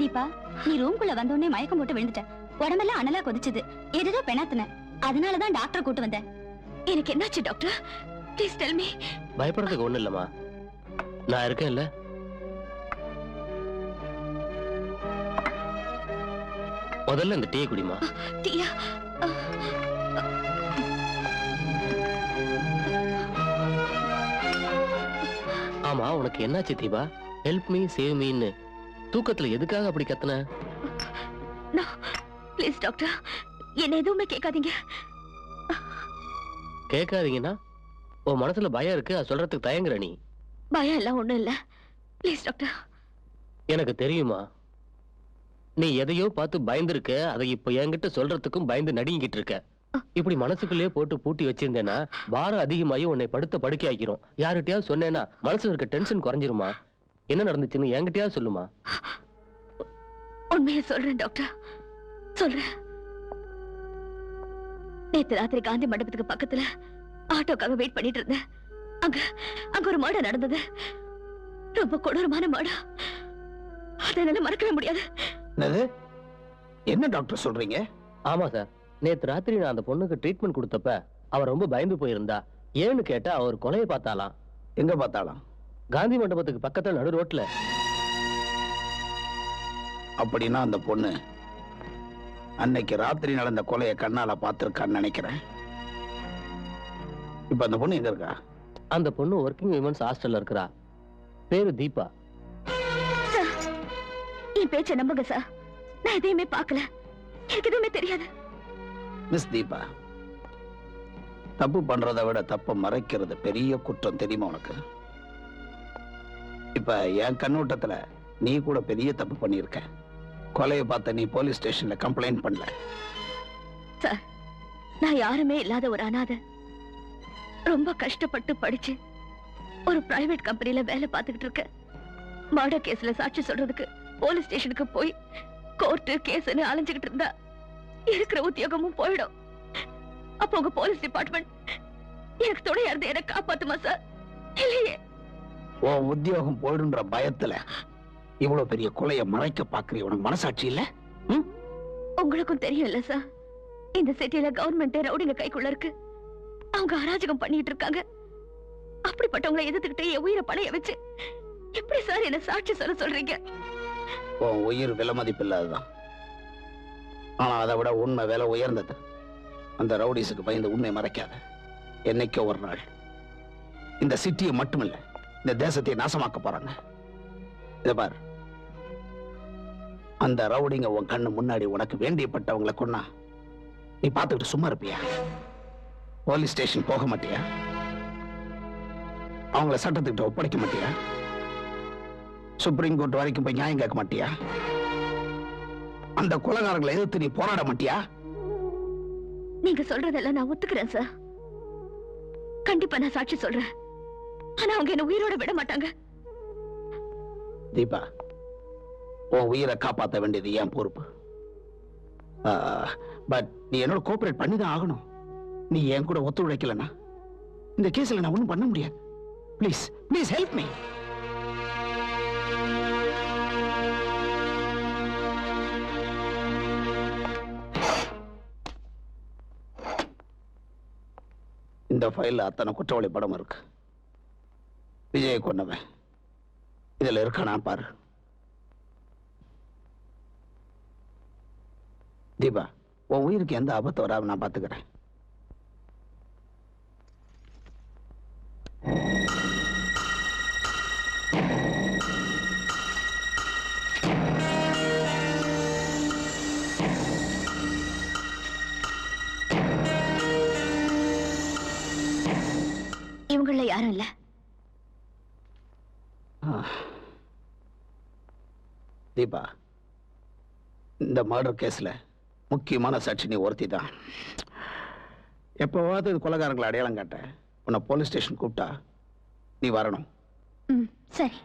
தீபா, நீ ரூம்குள்ள வந்தோடனே மயக்கம் போட்டு விழுந்துட்ட. உடம்பெல்லாம் அனலா கொதிச்சது. ஏதோ பெணாத்துன. அதனாலதான் டாக்டர் கூட்டு வந்தேன். எனக்கு என்னாச்சு டாக்டர்? Please tell me. பயப்படுறதுக்கு ஒண்ணு இல்லம்மா, நான் இருக்கேன் இல்ல. முதல்ல இந்த டீ குடிமா. டீயா? ஆமா, உனக்கு என்னாச்சு தீபா? ஹெல்ப் மீ சேவ் மீன்னு தூக்கத்துல எதுக்காக அப்படி கத்துன? ப்ளீஸ் டாக்டர், என்ன எதுவுமே கேட்காதீங்க. கேட்காதீங்கன்னா உன் மனசுல பயம் இருக்கு, அது சொல்றதுக்கு தயங்குற நீ. பயம் எல்லாம் ஒண்ணும் இல்ல. Please doctor. எனக்கு தெரியுமா, நீ எதையோ பார்த்து பயந்துருக்க. அதை இப்ப என்கிட்ட சொல்றதுக்கும் பயந்து நடுங்கிட்டு இருக்க. இப்படி மனசுக்குள்ளேயே போட்டு பூட்டி வச்சிருந்தேன்னா பாரம் அதிகமாகி உன்னை படுத்த படுக்கை ஆக்கிரும். யார்கிட்டயாவது சொன்னேன்னா மனசுல இருக்க டென்ஷன் குறைஞ்சிருமா? என்ன நடந்துச்சுன்னு என்கிட்டயாவது சொல்லுமா. உண்மையை சொல்றேன் டாக்டர், சொல்றேன். நேத்து ராத்திரி காந்தி மண்டபத்துக்கு பக்கத்துல ஆட்டோக்காக வெயிட் பண்ணிட்டு இருந்தேன். அங்க ஒரு மர்டர் நடந்தது. ரொம்ப கொடூரமான மர்டர். அதை என்னால மறக்கவே முடியாது. என்ன டாக்டர் சொல்றீங்க? ஆமா சார், நேத்து ராத்திரி நான் அந்த பொண்ணுக்கு ட்ரீட்மெண்ட் கொடுத்தப்ப அவ ரொம்ப பயந்து போயிருந்தா. ஏன்னு கேட்டா அவர் கொலையை பார்த்தாலாம். எங்க பார்த்தாலாம்? காந்தி மண்டபத்துக்கு பக்கத்துல நடு ரோட்ல. அப்படின்னா அந்த பொண்ணு அன்னைக்கு ராத்திரி நடந்த கொலையை கண்ணால பார்த்திருக்கான்னு நினைக்கிறேன். இப்ப அந்த பொண்ணு எங்க இருக்கா? அந்த பொண்ணு ஒர்க்கிங் விமன்ஸ் ஹாஸ்டல்ல இருக்கிறா. பேரு தீபா. என் பேச்ச நம்புங்க சார், நான் எதையுமே பார்க்கல, எனக்கு எதுவுமே தெரியாது. மிஸ் தீபா, தப்பு பண்றதை விட தப்ப மறைக்கிறது பெரிய குற்றம், தெரியுமா உனக்கு? இப்ப என் கண்ணோட்டத்துல நீ கூட பெரிய தப்பு பண்ணிருக்க. கொலையை பார்த்த நீ போலீஸ் ஸ்டேஷன்ல கம்ப்ளைண்ட் பண்ணல. சார், நான் யாருமே இல்லாத ஒரு அனாதை. ரொம்ப கஷ்டப்பட்டு படிச்சு ஒரு பிரைவேட் கம்பெனில வேலை பார்த்துக்கிட்டு இருக்க. மர்டர் கேஸ்ல சாட்சி சொல்றதுக்கு போலீஸ் ஸ்டேஷனுக்கு போய் கோர்ட்டு கேஸ்னு அலைஞ்சுக்கிட்டு இருந்தா இருக்கிற உத்தியோகமும் போயிடும். அப்போ உங்க போலீஸ் டிபார்ட்மெண்ட் எனக்கு துணையா இருந்து என்ன காப்பாத்துமா சார்? இல்லையே. உன் உத்தியோகம் போயிடுன்ற பயத்துல இவ்வளவு பெரிய கொலையை மறைக்க பாக்குறீ. உனக்கு மனசாட்சி இல்ல? உங்களுக்கும் தெரியும் இல்ல சார், இந்த சிட்டியில கவர்மெண்ட் ரவுடிங்க கைக்குள்ள இருக்கு. அவங்க அராஜகம் பண்ணிட்டு இருக்காங்க. அப்படிப்பட்டவங்களை எதிர்த்துக்கிட்டு என் உயிரை பணைய வச்சு எப்படி சார் என்ன சாட்சி சொல்ல சொல்றீங்க? உன் உயிர் விலை மதிப்பு இல்லாததான். ஆனா அதை விட உண்மை விலை உயர்ந்தது. அந்த ரவுடிஸுக்கு பயந்து உண்மை மறைக்காத. என்னைக்கோ ஒரு நாள் இந்த சிட்டியை மட்டுமில்ல, இந்த தேசத்தை நாசமாக்க போறாங்க. இத பார், அந்த ரவுடிங்க உன் கண்ணு முன்னாடி உனக்கு வேண்டியப்பட்டவங்களை கொன்னா நீ பார்த்துக்கிட்டு சும்மா இருப்பியா? போலீஸ் ஸ்டேஷன் போக மாட்டியா? அவங்கள சட்டத்துக்கிட்ட ஒப்படைக்க மாட்டியா? சுப்ரீம் கோர்ட் வரைக்கும் போய் நியாயம் கேட்க மாட்டியா? அந்த கொலைகாரங்களை எதிர்த்து நீ போராட மாட்டியா? நீங்க சொல்றதெல்லாம் நான் ஒத்துக்கிறேன் சார். கண்டிப்பா நான் சாட்சி சொல்றேன். ஆனா அவங்க என்ன உயிரோட விட மாட்டாங்க. தீபா, உன் உயிரை காப்பாற்ற வேண்டியது என் பொறுப்பு. பட் நீ என்னோட கோஆபரேட் பண்ணிதான் ஆகணும். நீ என் கூட ஒத்துழைக்கலன்னா இந்த கேஸ்ல நான் ஒண்ணும் பண்ண முடியாது. Please please help me. இந்த ஃபைல்ல அத்தனை குற்றவாளி படம் இருக்கு. விஜயை கொண்டவன் இதுல இருக்கானா பாரு. தீபா, உன் உயிருக்கு எந்த ஆபத்து வராம நான் பாத்துக்கிறேன். இவங்கள யாரும் இல்ல. தீபா, இந்த மர்டர் கேஸ்ல முக்கியமான சாட்சி நீ ஒருத்தி தான். எப்பவாவது கொலைகாரங்களை அடையாளம் காட்ட உன்னை போலீஸ் ஸ்டேஷன் கூப்பிட்டா நீ வரணும். சரி.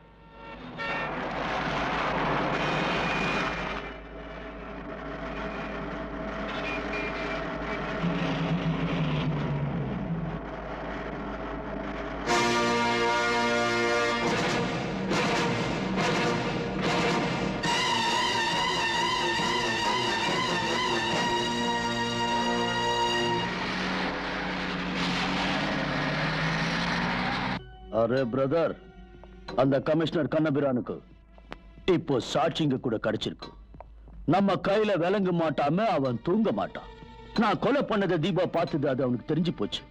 அரே பிரதர், அந்த கமிஷனர் கண்ணபிரானுக்கு இப்போ சாட்சிங்க கூட கிடைச்சிருக்கு. நம்ம கையில விளங்க மாட்டாம அவன் தூங்க மாட்டான். நான் கொலை பண்ணதை தீபா பார்த்தது, அது அவனுக்கு தெரிஞ்சு போச்சு.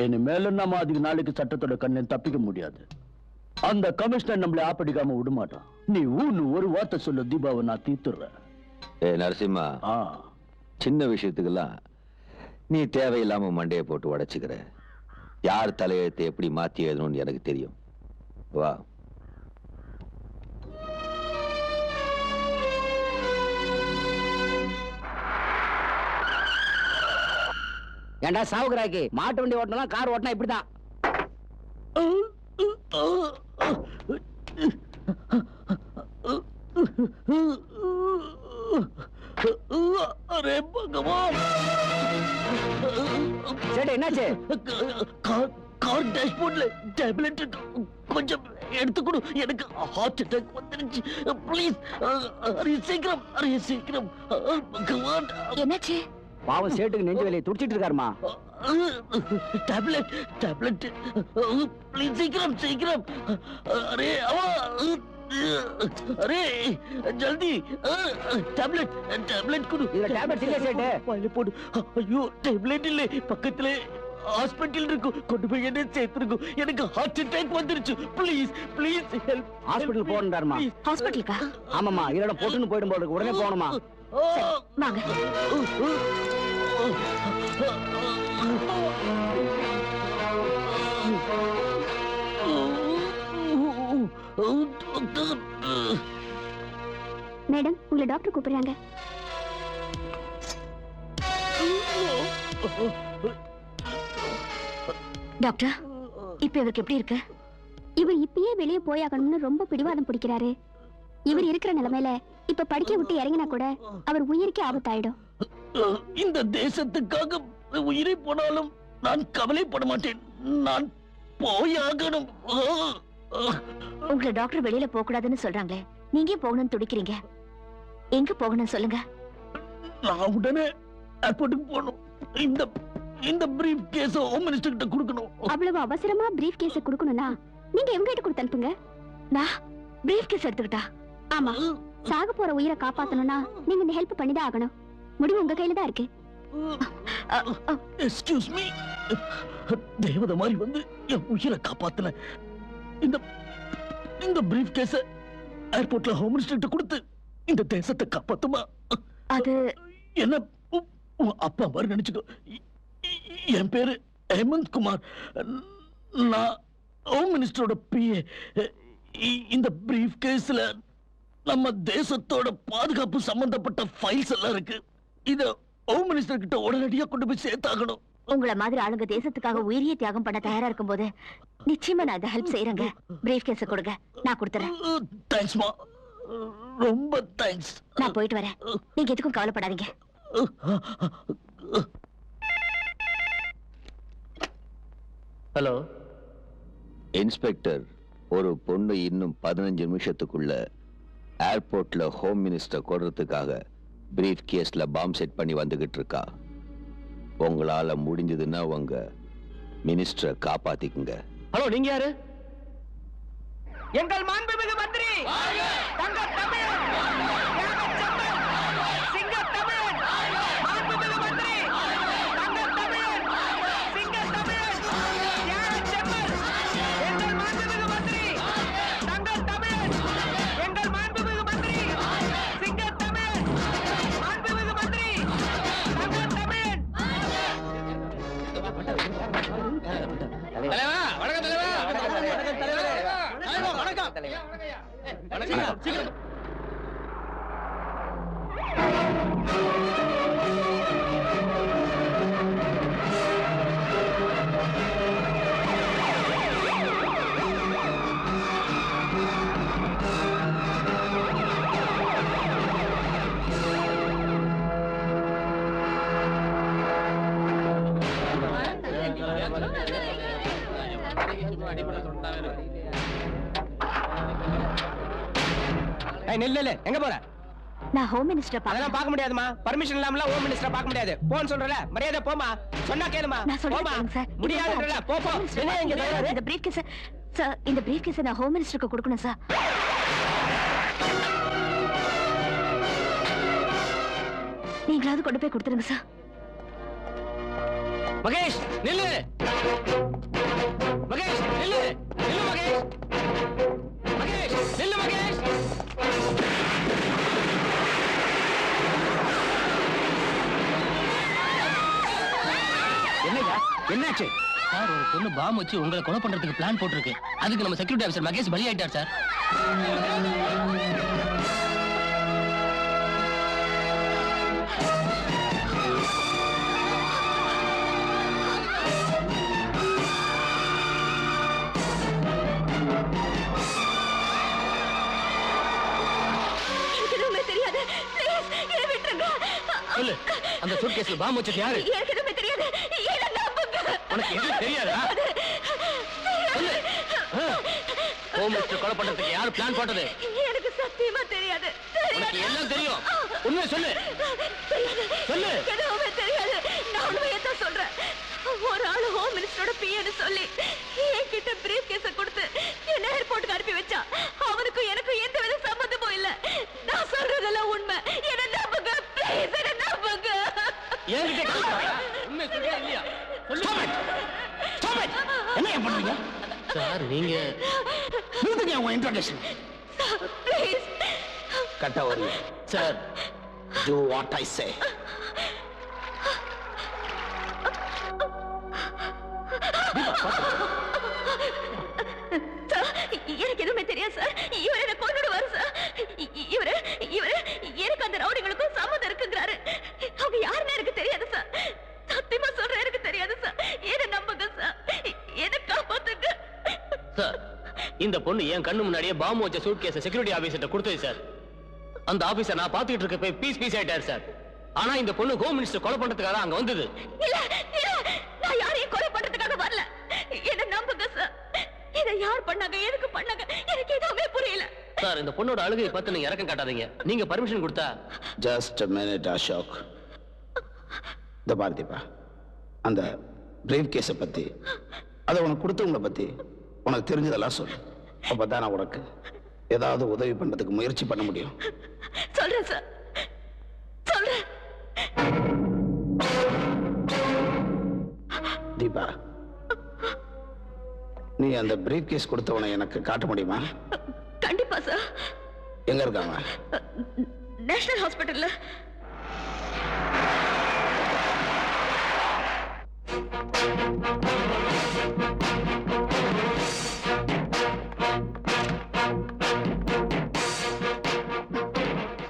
இனிமேலும் நம்ம அதுக்கு நாளைக்கு சட்டத்தோட கண்ணை தப்பிக்க முடியாது. அந்த கமிஷனர் நம்மளை ஆப்படிக்காம விட மாட்டான். நீ ஊன்னு ஒரு வார்த்தை சொல்ல, தீபாவை நான் தீர்த்துடுறேன். நரசிம்மா, சின்ன விஷயத்துக்கெல்லாம் நீ தேவையில்லாம மண்டையை போட்டு உடைச்சுக்கிற. யார் தலையெழுத்தை எப்படி மாத்தி எழுதணும்னு எனக்கு தெரியும். வா. ஏண்டா சாவுகிறாக்கி, மாட்டு வண்டி ஓட்டணும், கார் ஓட்டினா இப்படிதான். அரே பகவான், சரி என்னாச்சு? கார் டேஷ்போர்ட்ல டேப்லெட் கொஞ்சம் எடுத்துக்கொடு, எனக்கு ஹார்ட் அட்டாக் வந்துருச்சு. ப்ளீஸ் சீக்கிரம், சீக்கிரம். பகவான், என்னாச்சு? பாவம் சேட்டுக்கு நெஞ்சு வேலையை துடிச்சிட்டு இருக்காருமா. டேப்லெட் டேப்லெட், ப்ளீஸ் சீக்கிரம், சீக்கிரம். அரே அவா, அரே ஜல்தி டேப்லெட், டேப்லெட் கொடு. இதுல டேப்லெட் இல்ல சேட்டு. வாயில போடு. ஐயோ, டேப்லெட் இல்ல, பக்கத்துல ஹாஸ்பிடல் இருக்கு, கொண்டு போய் என்ன சேர்த்துருக்கும். எனக்கு ஹார்ட் அட்டாக் வந்துருச்சு. Please please help. ஹாஸ்பிடல் போகணும்டாருமா. ஹாஸ்பிட்டலுக்கா? ஆமாமா, இதோட போட்டுன்னு போயிடும் போல இருக்கு. உடனே போகணுமா? வாங்க. மேடம், உங்களை டாக்டர் கூப்பிடுறாங்க. டாக்டர், இப்ப இவருக்கு எப்படி இருக்கு? இவர் இப்பயே வெளியே போயாகணும்னு ரொம்ப பிடிவாதம் பிடிக்கிறாரு. இவர் இருக்கிற நிலைமையில இப்ப படிக்க விட்டு இறங்கினா கூட அவர் உயிருக்கே ஆபத்தாயிடும். இந்த தேசத்துக்காக உயிரை போனாலும் நான் கவலைப்பட மாட்டேன். நான் போயாகணும். உங்களை டாக்டர் வெளியில போக கூடாதுன்னு சொல்றாங்களே, நீங்க போகணும்னு துடிக்கிறீங்க. எங்க போகணும் சொல்லுங்க. நான் உடனே ஏர்போர்ட்டுக்கு போகணும். இந்த பிரீஃப் கேஸ் ஹோம் மினிஸ்டர் கிட்ட கொடுக்கணும். அவ்வளவு அவசரமா பிரீஃப் கேஸ் கொடுக்கணும்னா நீங்க எங்க கிட்ட கொடுத்து அனுப்புங்க. நான் பிரீஃப் கேஸ் எடுத்துக்கிட்டா? ஆமா, சாக போற உயிரை காப்பாத்தணும்னா நீங்க இந்த ஹெல்ப் பண்ணிதான் ஆகணும். முடிவு உங்க கையில தான் இருக்கு. எக்ஸ்கியூஸ் மீ, தேவதை மாதிரி வந்து என் உயிரை காப்பாத்தல. இந்த பிரீஃப் கேஸ ஏர்போர்ட்ல ஹோம் மினிஸ்டர் கிட்ட கொடுத்து இந்த தேசத்தை காப்பாத்துமா? அது என்ன அப்பா மாதிரி நினைச்சுக்கோ. என் பேரு ஹேமந்த் குமார். நான் ஹோம் மினிஸ்டரோட பிஏ. இந்த பிரீஃப் கேஸ்ல நம்ம தேசத்தோட பாதுகாப்பு சம்பந்தப்பட்ட ஃபைல்ஸ் எல்லாம் இருக்கு. இத ஹோம் மினிஸ்டர் கிட்ட உடனடியா கொண்டு போய் சேர்த்தாகணும். உங்களை மாதிரி ஆளுங்க தேசத்துக்காக உயிரியை தியாகம் பண்ண தயாரா இருக்கும் போது நிச்சயமா நான் இந்த ஹெல்ப் செய்யறேங்க. பிரீஃப் கேஸ கொடுங்க, நான் கொடுத்துறேன். தேங்க்ஸ்மா, ரொம்ப தேங்க்ஸ். நான் போயிட்டு வரேன், நீங்க எதுக்கும் கவலைப்படாதீங்க. ஹலோ இன்ஸ்பெக்டர், ஒரு பொண்ணு இன்னும் 15 நிமிஷத்துக்குள்ள ஏர்போர்ட்ல ஹோம் மினிஸ்டர் கொடுறதுக்காக பிரீஃப் கேஸ்ல பாம் செட் பண்ணி வந்துகிட்டு இருக்கா. உங்களால முடிஞ்சதுன்னா உங்க மினிஸ்டரை காப்பாத்திக்குங்க. ஹலோ, நீங்க யாரு? எங்கள் மாண்புமிகு மந்திரி தங்க தமிழன் சிங்க தமிழன் மாண்புமிகு மந்திரி தங்க தமிழன் சிங்க தமிழன் தியாக செம்மல் எங்கள் மாண்புமிகு மந்திரி தங்க தமிழன் எங்கள் மாண்புமிகு மந்திரி சிங்க தமிழன் மாண்புமிகு மந்திரி தங்க தமிழன். தலைவா, வணக்கம் தலைவா. வணக்கம் தலைவா. வணக்கம். சீக்கிரம். நெல்ல எங்க போற? நான் ஹோம் மினிஸ்டர் அதெல்லாம் பார்க்க முடியாதுமா. பர்மிஷன் இல்லாமல ஹோம் மினிஸ்டர் பார்க்க முடியாது. போன்னு சொல்றல, மரியாதை போமா. சொன்னா கேளுமா. நான் சொல்றேன் சார். முடியாதுன்றல, போ போ. என்ன இங்க தராரு? இந்த பிரீஃப் கேஸ் சார், இந்த பிரீஃப் கேஸ் நான் ஹோம் மினிஸ்டருக்கு கொடுக்கணும் சார். நீங்களாவது கொண்டு போய் கொடுத்துருங்க சார். மகேஷ் நில்லு. மகேஷ் நில்லு. நில்லு மகேஷ். மகேஷ் நில்லு மகேஷ். என்னையா என்னாச்சு? சார் ஒரு பொண்ணு பாம் வச்சு உங்களை கொலை பண்றதுக்கு பிளான் போட்டிருக்கு. அதுக்கு நம்ம செக்யூரிட்டி ஆஃபீசர் மகேஷ் பலி ஆயிட்டார் சார். சொல்லு, அந்த சூட்கேஸ்ல பாம் வச்சது யாரு? ஏற்கனவே தெரியாது. உனக்கு எதுவும் தெரியாதா? சொல்லு. ஹோம் மினிஸ்டர் கொலை பண்றதுக்கு யாரு பிளான் போட்டது? எனக்கு சத்தியமா தெரியாது. உனக்கு எல்லாம் தெரியும். உண்மை சொல்லு. சொல்லு. எதுவுமே தெரியாது. நான் உண்மையை தான் சொல்றேன். ஒரு ஆளு ஹோம் மினிஸ்டரோட பிஏன்னு சொல்லி என்கிட்ட பிரீஃப் கேஸ கொடுத்து என்ன ஏர்போர்ட்டுக்கு அனுப்பி வச்சா. அவனுக்கு எனக்கு எந்த வித சம்பந்தமும் இல்ல. நான் சொல்றதெல்லாம் உண்மை. என்ன நம்புங்க ப்ளீஸ், என்ன நம்புங்க. என்கிட்ட உண்மை சொல்றியா இல்லையா? என்ன பண்றீங்க சார்? நீங்க நிறுத்துங்க உங்க இன்ட்ரோடக்ஷன். ப்ளீஸ் கட்ட வருங்க sir. Do what I say. எனக்கு எதுவுமே தெரியாது சார். இவர் என்ன கொன்னுடுவாரு சார். இவரு இவரு எனக்கு அந்த ரவுடிகளுக்கும் சம்மதம் இருக்குங்கிறாரு. அவங்க யாருன்னு எனக்கு தெரியாது சார். சத்தியமா சொல்றேன், எனக்கு தெரியாது சார். என்ன நம்புங்க சார். என்ன காப்பாத்துங்க சார். இந்த பொண்ணு என் கண்ணு முன்னாடியே பாம்பு வச்ச சூட்கேஸை செக்யூரிட்டி ஆபீசர்ட்ட கொடுத்தது சார். அந்த ஆபீசர் நான் பாத்துக்கிட்டு இருக்க போய் பீஸ் பீஸ் ஆயிட்டாரு சார். ஆனா இந்த பொண்ணு ஹோம் மினிஸ்டர் கொலை பண்றதுக்காக அங்க வந்தது. இல்ல இல்ல, நான் யாரையும் கொலை பண்றதுக்காக வரல. என்ன நம்புங்க சார். இதை யார் பண்ணாங்க, எதுக்கு பண்ணாங்க, எனக்கு எதுவுமே புரியல சார். இந்த பொண்ணோட அழுகையை பார்த்து நீங்க இறக்கம் காட்டாதீங்க. நீங்க பர்மிஷன் கொடுத்தா. Just a minute Ashok. இந்த பார்த்திப்பா, அந்த பிரீஃப் கேஸை பத்தி, அதை உனக்கு கொடுத்தவங்களை பத்தி உனக்கு தெரிஞ்சதெல்லாம் சொல்லு. அப்பதான் நான் உனக்கு ஏதாவது உதவி பண்றதுக்கு முயற்சி பண்ண முடியும். சொல்றேன் சார், சொல்றேன். தீபா, நீ அந்த பிரீஃப் கேஸ் கொடுத்தவனை எனக்கு காட்ட முடியுமா? கண்டிப்பா சார். எங்க இருக்காங்க? நேஷனல் ஹாஸ்பிட்டல்ல.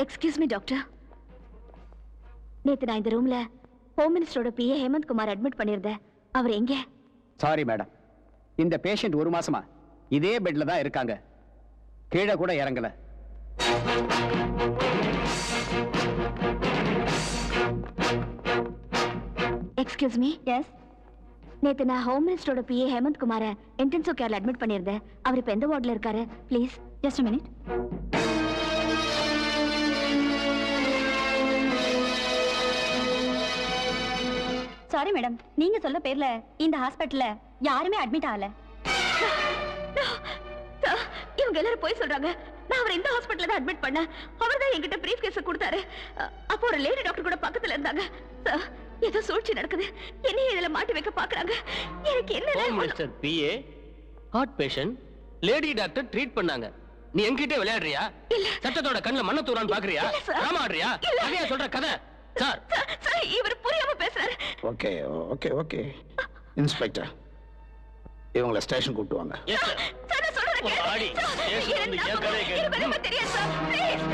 Excuse me doctor. நேத்து நான் இந்த ரூம்ல ஹோம் மினிஸ்டரோட பிஏ ஹேமந்த் குமார் அட்மிட் பண்ணியிருந்தேன். அவர் எங்க? சாரி மேடம், இந்த பேஷண்ட் ஒரு மாசமா இதே பெட்ல தான் இருக்காங்க. கீழே கூட இறங்கல. Excuse me. எஸ். நேத்து நான் ஹோம் மினிஸ்டரோட பிஏ ஹேமந்த் குமார இன்டென்சிவ் கேர்ல அட்மிட் பண்ணியிருந்தேன். அவர் இப்ப எந்த வார்டுல இருக்காரு? Please just a minute. Sorry madam, நீங்க சொல்ல பேர்ல இந்த ஹாஸ்பிடல்ல யாருமே அட்மிட் ஆகல. இவங்க எல்லாரும் போய் சொல்றாங்க. நான் அவரை இந்த ஹாஸ்பிடல்ல தான் அட்மிட் பண்ணேன். அவர் தான் என்கிட்ட பிரீஃப் கேஸ் கொடுத்தாரு. அப்போ ஒரு லேடி டாக்டர் கூட பக்கத்துல இருந்தாங்க. ஏதோ சூழ்ச்சி நடக்குது. என்னையும் இதுல மாட்டி வைக்க பாக்குறாங்க. எனக்கு என்ன? Home minister PA heart patient lady doctor treat பண்ணாங்க. நீ என்கிட்ட விளையாடுறியா? சட்டத்தோட கண்ணுல மண்ண தூரான்னு பாக்குறியா? டிராமா ஆடுறியா? கதையா சொல்ற கதை சார். சார், இவர் புரியாம பேசுறாரு. ஓகே ஓகே ஓகே இன்ஸ்பெக்டர், இவங்களை ஸ்டேஷன் கூப்பிட்டு வாங்க. Yes sir. சார், நான் சொல்றத கேளுங்க. ஸ்டேஷன் வந்து ஏன் கதையை கேளு. எனக்கு எதுவுமே தெரியாது சார். ப்ளீஸ்.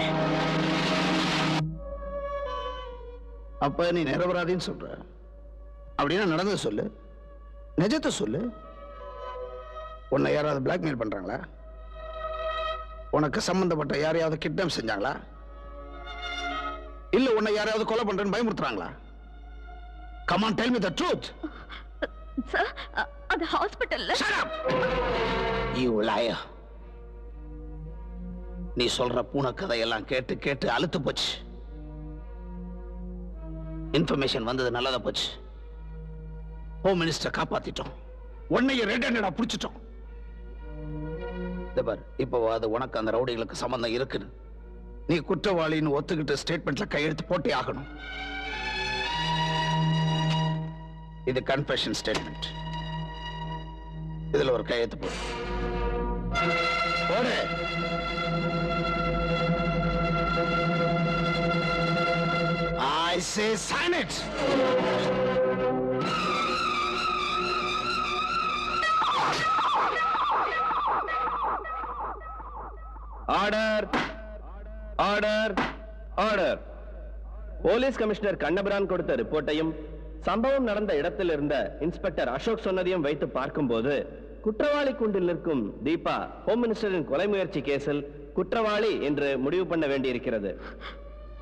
அப்ப நீ நிரபராதின்னு சொல்ற. அப்படின்னா நடந்தது சொல்லு, நிஜத்தை சொல்லு. உன்னை யாராவது பிளாக்மெயில் பண்றாங்களா? உனக்கு சம்பந்தப்பட்ட யாரையாவது கிட்னாப் செஞ்சாங்களா? இல்ல உன்னை யாரையாவது கொலை பண்றேன்னு பயமுறுத்துறாங்களா? Come on, tell me the truth. Sir, அந்த ஹாஸ்பிடல்ல. Shut up. You liar. நீ சொல்ற பூனை கதையெல்லாம் கேட்டு கேட்டு அழுத்து போச்சு. இன்ஃபர்மேஷன் வந்தது நல்லதா போச்சு. ஹோம் மினிஸ்டர் காப்பாத்திட்டோம். உன்னைய ரெட் ஹேண்டடா புடிச்சிட்டோம். இப்போ அது உனக்கு அந்த ரவுடிகளுக்கு சம்பந்தம் இருக்குன்னு நீ குற்றவாளின்னு ஒத்துக்கிட்டு ஸ்டேட்மெண்ட்ல கையெழுத்து போட்டே ஆகணும். இது கன்ஃபெஷன் ஸ்டேட்மெண்ட். இதுல ஒரு கையெழுத்து போடு. I say sign it. Order order order. Police commissioner Kannabiran கொடுத்த ரிப்போர்ட்டையும் சம்பவம் நடந்த இடத்தில் இருந்த இன்ஸ்பெக்டர் அசோக் சொன்னதையும் வைத்து பார்க்கும்போது குற்றவாளி கூண்டில் நிற்கும் தீபா ஹோம் மினிஸ்டரின் கொலை முயற்சி கேஸில் குற்றவாளி என்று முடிவு பண்ண வேண்டியிருக்கிறது.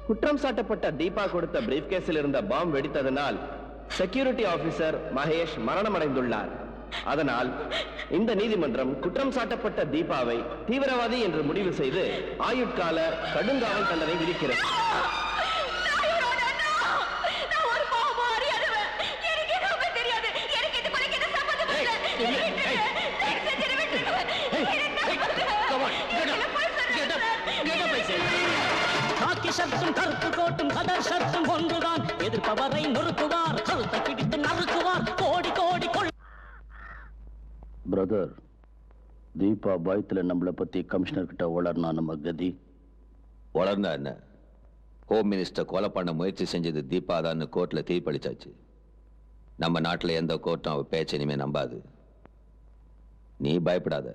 குற்றம் சாட்டப்பட்ட தீபா கொடுத்த பிரீஃப் கேஸில் இருந்த பாம் வெடித்ததனால் செக்யூரிட்டி ஆபீசர் மகேஷ் மரணமடைந்துள்ளார். அதனால் இந்த நீதிமன்றம் குற்றம் சாட்டப்பட்ட தீபாவை தீவிரவாதி என்று முடிவு செய்து ஆயுட்கால கடுங்காவல் தண்டனை விதிக்கிறது. சத்தும் கருப்பு கோட்டும் கதர் சத்தும் ஒன்றுதான். எதிர்ப்பவரை நொறுக்குவார், கழுத்தை பிடித்து நறுக்குவார். கோடி கோடி பிரதர், தீபா பயத்துல நம்மளை பத்தி கமிஷனர் கிட்ட வளர்னா நம்ம கதி. வளர்ந்தா என்ன? ஹோம் மினிஸ்டர் கொலை பண்ண முயற்சி செஞ்சது தீபா தான் கோர்ட்ல தீர்ப்பளிச்சாச்சு. நம்ம நாட்டுல எந்த கோர்ட்டும் அவ பேச்ச இனிமே நம்பாது. நீ பயப்படாத.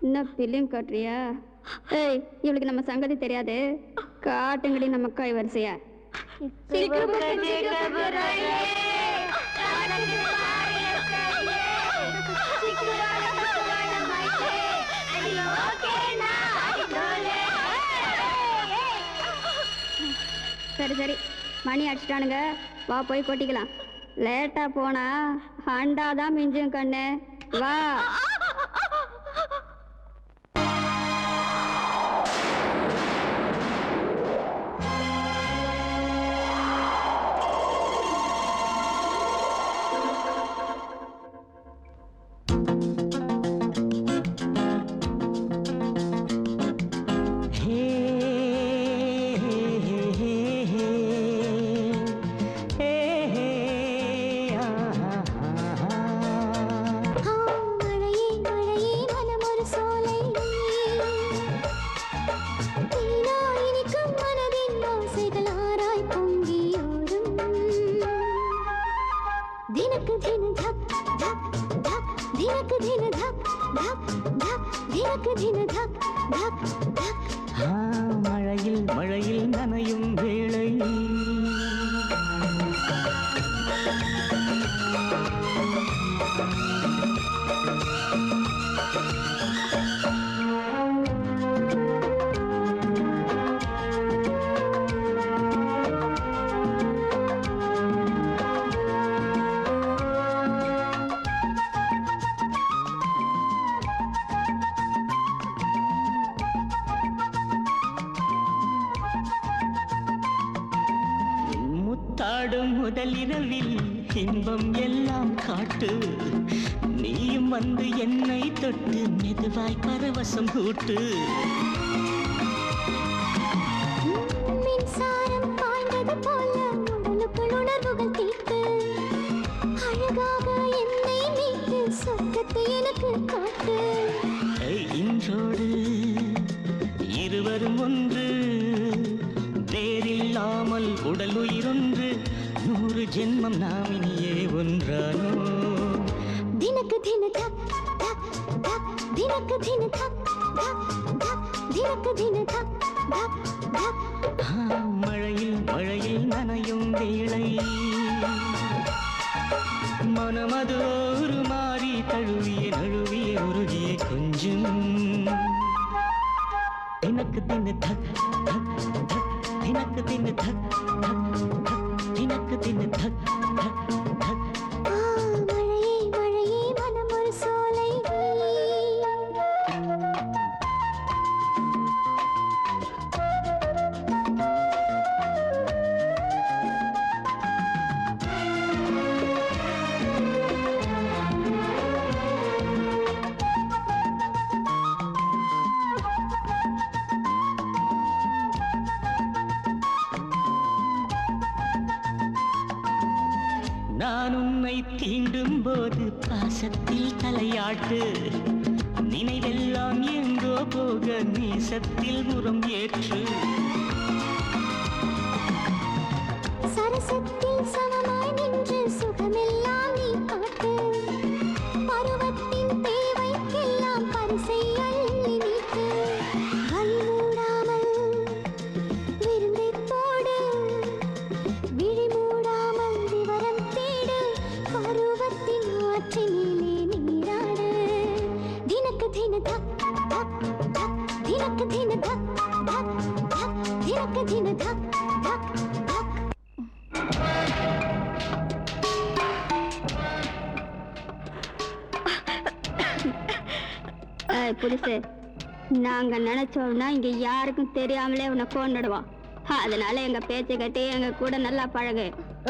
என்ன பிலிம் காட்டுறியா? ஏய், இவளுக்கு நம்ம சங்கதி தெரியாது. காட்டுங்கடி நம்ம காய் வரிசையா. சரி சரி, மணி அடிச்சிட்டானுங்க, வா போய் கொட்டிக்கலாம். லேட்டா போனா ஹண்டாதான் மிஞ்சும் கண்ணு. வா. மழையில் மழையில் நனையும் வேளை ஆடும் முதலிரவில் இன்பம் எல்லாம் காட்டு நீயும் வந்து என்னை தொட்டு மெதுவாய் பரவசம் கூட்டு மின்சாரம் பாய்ந்தது போல உடலுக்குள் உணர்வுகள் தீட்டு அழகாக என்னை மீட்டு சொர்க்கத்தை எனக்கு காட்டு இன்றோடு இருவரும் ஒன்று வேறில்லாமல் உடல் உயிரொன்று 100 ஜென்மம் நாம் இனியே ஒன்றானோ தினக்கு தின தக் தக் தக் தினக்கு தின தக் தக் தக் தினக்கு தின தக் தக் தக் மழையில் மழையில் நனையும் வேளை மனமது ஒரு மாறி தழுவிய நழுவிய உருகிய கொஞ்சம் தினக்கு தின தக் தக் தக் தினக்கு தின தக் தக் தக் தினக்கு தின தக் தக் தக் மழையே மழையே மனம் ஒரு சோலை நான் உன்னை தீண்டும் போது பாசத்தில் தலையாட்டு நினைவெல்லாம் எங்கோ போக நேசத்தில் முறம் ஏற்று சரசத்தில் சமமாய் நின்று சுகமெல்லாம் நீ காட்டு பருவத்தின் தேவைக்கெல்லாம் பரிசை அள்ளி நீட்டு வழி மூடாமல் விருந்தை போடு விழி மூடாமல் விவரம் தேடு பருவத்தின் ஆற்றினிலே நீராடு தினக்கு தின தக் தக் தக் தினக்கு தின தக் தக் தக் தினக்கு தின தக் தக் தக் புதுசு நாங்க நினைச்சோம்னா இங்க யாருக்கும் தெரியாமலே உன்னை கொண்டுடுவோம் அதனால எங்க பேச்சை கட்டி எங்க கூட நல்லா பழகு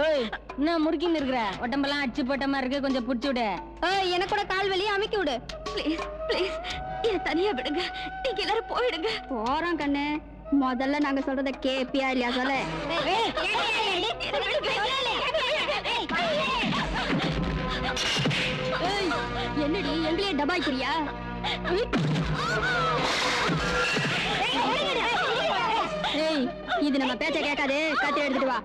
ஏய் என்ன முறுக்கின்னு இருக்கிற உடம்பெல்லாம் அடிச்சு போட்ட மாதிரி இருக்கு கொஞ்சம் புடிச்சு விடு ஏய் எனக்கு கூட கால் வலியை அமைக்கி விடு ப்ளீஸ் ப்ளீஸ் என்ன தனியா விடுங்க நீங்க எல்லாரும் போயிடுங்க போறோம் கண்ணு முதல்ல நாங்க சொல்றத கேப்பியா இல்லையா சொல்ல என்னடி எங்களையே டபாய்க்கிறியா ஏய் இது நம்ம பேச்ச கேட்காது கத்தி எடுத்துட்டு வா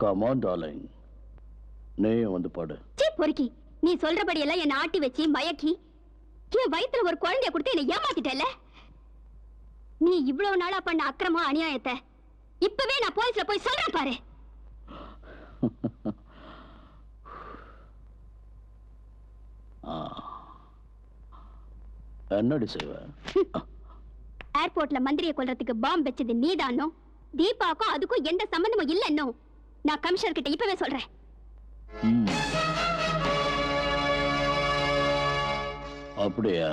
Come on, darling. நீ வந்து பாடு. சீ பொறுக்கி, நீ சொல்றபடி எல்லாம் என்ன ஆட்டி வச்சு மயக்கி என் வயித்துல ஒரு குழந்தைய கொடுத்து என்ன ஏமாத்திட்டல. நீ இவ்வளவு நாளா பண்ண அக்கிரமம் அநியாயத்தை இப்பவே நான் போலீஸ்ல போய் சொல்றேன் பாரு. என்னடி செய்வ? ஏர்போர்ட்ல மந்திரியை கொல்றதுக்கு பாம்பு வச்சது நீதானோ? தீபாவுக்கும் அதுக்கும் எந்த சம்பந்தமும் இல்லைன்னோ நான் கமிஷனர் கிட்ட இப்பவே சொல்றேன். அப்படியா?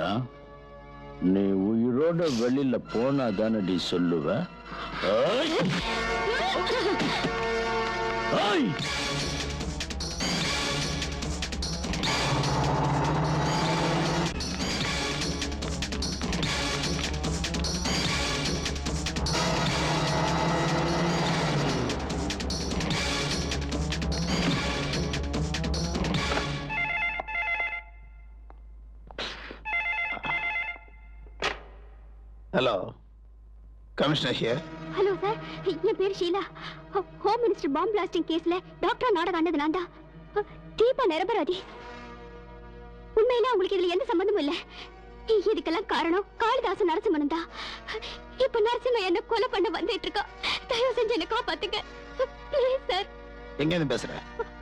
நீ உயிரோட வெளியில போனா தானடி சொல்லுவ. Hello, Commissioner here. Hello sir, என் பேர் Sheela. Home minister bomb blasting கேஸ்ல டாக்டர் நாடகம் ஆனது நான் தான். தீபா நிரபராதி. உண்மையில உங்களுக்கு இதுல எந்த சம்பந்தமும் இல்ல. இதுக்கெல்லாம் காரணம் காளிதாசன் நரசிம்மன் தான். இப்ப நரசிம்மன் என்ன கொலை பண்ண வந்துட்டு இருக்கா. தயவு செஞ்சு என்ன காப்பாத்துங்க ப்ளீஸ் சார். எங்க இருந்து பேசுற?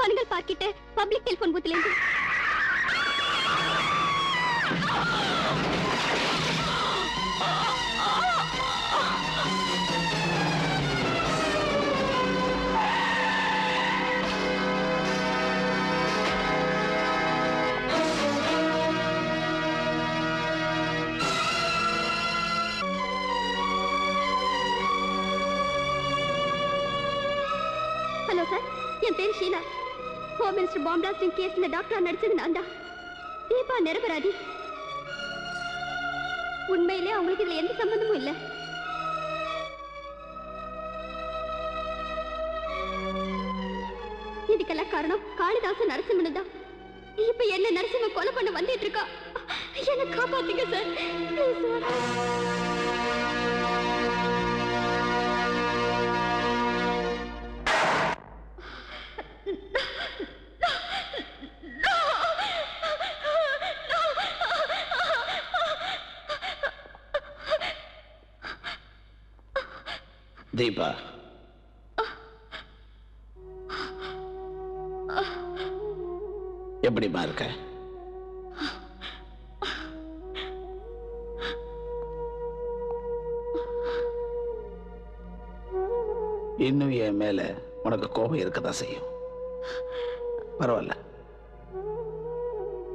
பனங்கல் பார்க்கிட்ட பப்ளிக் டெலிபோன் பூத்ல இருந்து. ஹலோ சார், என் பேர் Sheela. Home minister bomb blasting கேஸ்ல டாக்டர் நடிச்சது நான் தான். தீபா நிரபராதி. உண்மையிலே அவங்களுக்கு இதுல எந்த சம்பந்தமும் இல்ல. இதுக்கெல்லாம் காரணம் காளிதாசன் நரசிம்மன் தான். இப்ப என்ன நரசிம்மன் கொலை பண்ண வந்துட்டு இருக்கா. என்ன காப்பாத்துங்க சார் ப்ளீஸ் சார். தீபா, எப்படிமா இருக்க? இன்னும் என் மேல உனக்கு கோபம் இருக்கதான் செய்யும். பரவாயில்ல,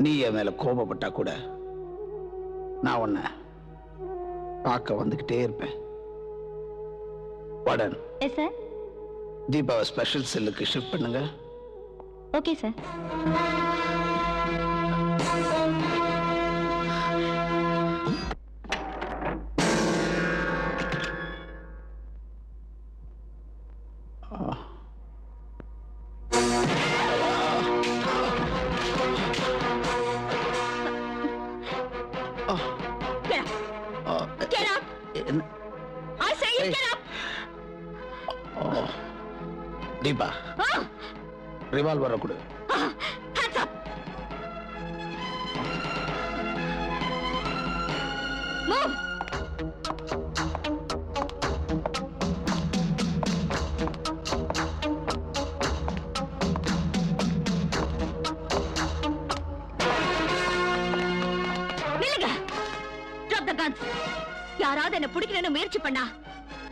நீ என் மேல கோபப்பட்டா கூட நான் உன்னை பார்க்க வந்துகிட்டே இருப்பேன். Warden, yes sir. தீபாவை ஸ்பெஷல் செல்லுக்கு ஷிஃப்ட் பண்ணுங்க. Okay sir. Get up! I say you get up! Deepa, ரிவால்வரை கொடு. Hands up! Move! நில்லுங்க! Drop the guns! யாராவது என்ன பிடிக்கணும்னு முயற்சி பண்ணா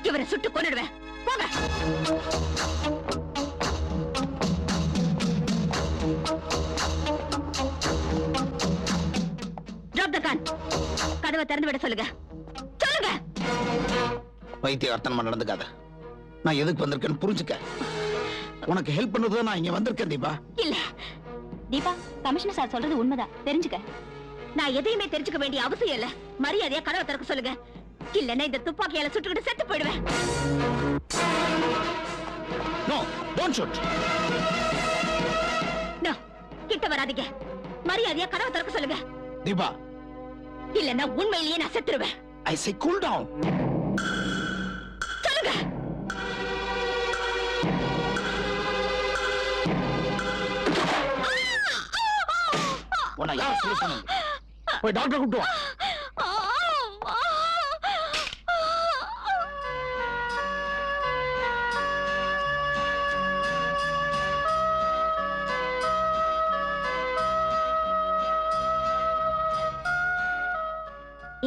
இவரை சுட்டு கொன்னுடுவேன். போங்க. Drop the gun. கதவை திறந்து விட சொல்லுங்க. சொல்லுங்க. வைத்தியர்த்தனமா நடந்துக்காத. நான் எதுக்கு வந்திருக்கேன்னு புரிஞ்சுக்க. உனக்கு ஹெல்ப் பண்ணதுதான் நான் இங்க வந்திருக்கேன் தீபா. இல்ல தீபா, கமிஷனர் சார் சொல்றது உண்மைதான். தெரிஞ்சுக்க. நான் எதையுமே தெரிஞ்சுக்க வேண்டிய அவசியம் இல்ல. மரியாதையா கதவை திறக்க சொல்லுங்க. இல்லன்னா இந்த துப்பாக்கியால சுட்டுக்கிட்டு செத்து போயிடுவேன். No, don't shoot. நோ, கிட்ட வராதீங்க. மரியாதையா கதவை திறக்க சொல்லுங்க. தீபா, இல்லன்னா உண்மையிலேயே நான் செத்துருவேன். I say cool down. சொல்லுங்க. உன்னை யார் சொல்லி சொன்னாங்க? போய் டாக்டர் கூப்பிட்டு வா.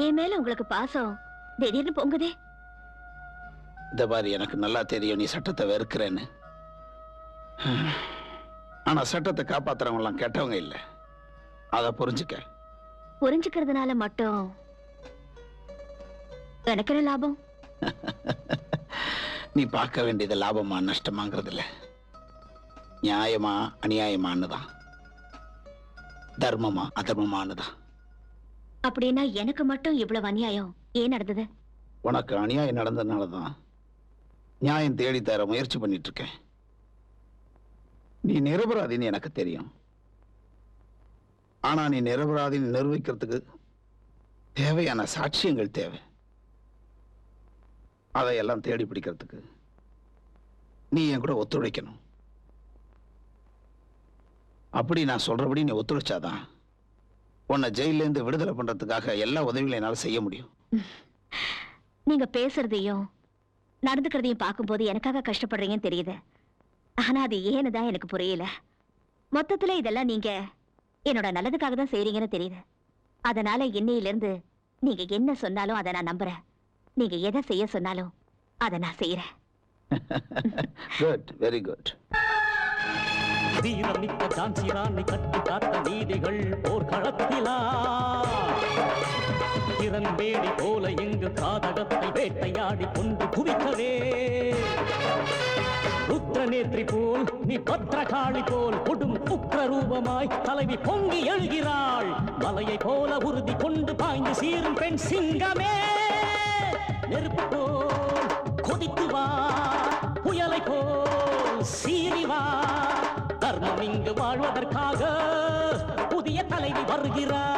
என் மேல உங்களுக்கு பாசம் திடீர்னு பொங்குதே. இந்த பாரு, எனக்கு நல்லா தெரியும் நீ சட்டத்தை வெறுக்கிறேன்னு. ஆனா சட்டத்தை காப்பாத்துறவங்க எல்லாம் கெட்டவங்க இல்ல. அத புரிஞ்சுக்க. புரிஞ்சுக்கிறதுனால மட்டும் எனக்கு என்ன லாபம்? நீ பார்க்க வேண்டியது லாபமா நஷ்டமாங்கிறது இல்ல, நியாயமா அநியாயமானுதான், தர்மமா அதர்மமானுதான். அப்படின்னா எனக்கு மட்டும் இவ்வளவு அநியாயம் ஏன் நடந்தது? உனக்கு அநியாயம் நடந்ததுனாலதான் நியாயம் தேடி தர முயற்சி பண்ணிட்டு இருக்கேன். நீ நிரபராதின்னு எனக்கு தெரியும். ஆனா நீ நிரபராதின்னு நிரூபிக்கிறதுக்கு தேவையான சாட்சியங்கள் தேவை. அதையெல்லாம் தேடி பிடிக்கிறதுக்கு நீ என் கூட ஒத்துழைக்கணும். அப்படி நான் சொல்றபடி நீ ஒத்துழைச்சாதான் உன்னை ஜெயில இருந்து விடுதலை பண்றதுக்காக எல்லா உதவிகளையும் என்னால செய்ய முடியும். நீங்க பேசுறதையும் நடந்துக்கிறதையும் பார்க்கும்போது எனக்காக கஷ்டப்படுறீங்கன்னு தெரியுது. ஆனா அது ஏன்னுதான் எனக்கு புரியல. மொத்தத்துல இதெல்லாம் நீங்க என்னோட நல்லதுக்காக தான் செய்றீங்கன்னு தெரியுது. அதனால இன்னையிலிருந்து நீங்க என்ன சொன்னாலும் அதை நான் நம்புறேன். நீங்க எதை செய்ய சொன்னாலும் அதை நான் செய்யறேன். Good, very good. வீரம் மிக்க ஜான்சி ராணி கட்டி காத்த நீதிகள் போர்க்களத்திலா திறன்பேடி போல இங்கு காதகத்தை வேட்டையாடி கொண்டு குவிக்கவே ருத்ரநேத்ரி போல் நீ பத்ரகாளி போல் கொடும் உக்ர ரூபமாய் தலைவி பொங்கி எழுகிறாள். மலையை போல உறுதி கொண்டு பாய்ந்து சீரும் பெண் சிங்கமே, நெருப்பு போல் கொதித்து வா, புயலை போல் சீறி வா. தர்மம் இங்கு வாழ்வதற்காக புதிய தலைவி வருகிறாள்.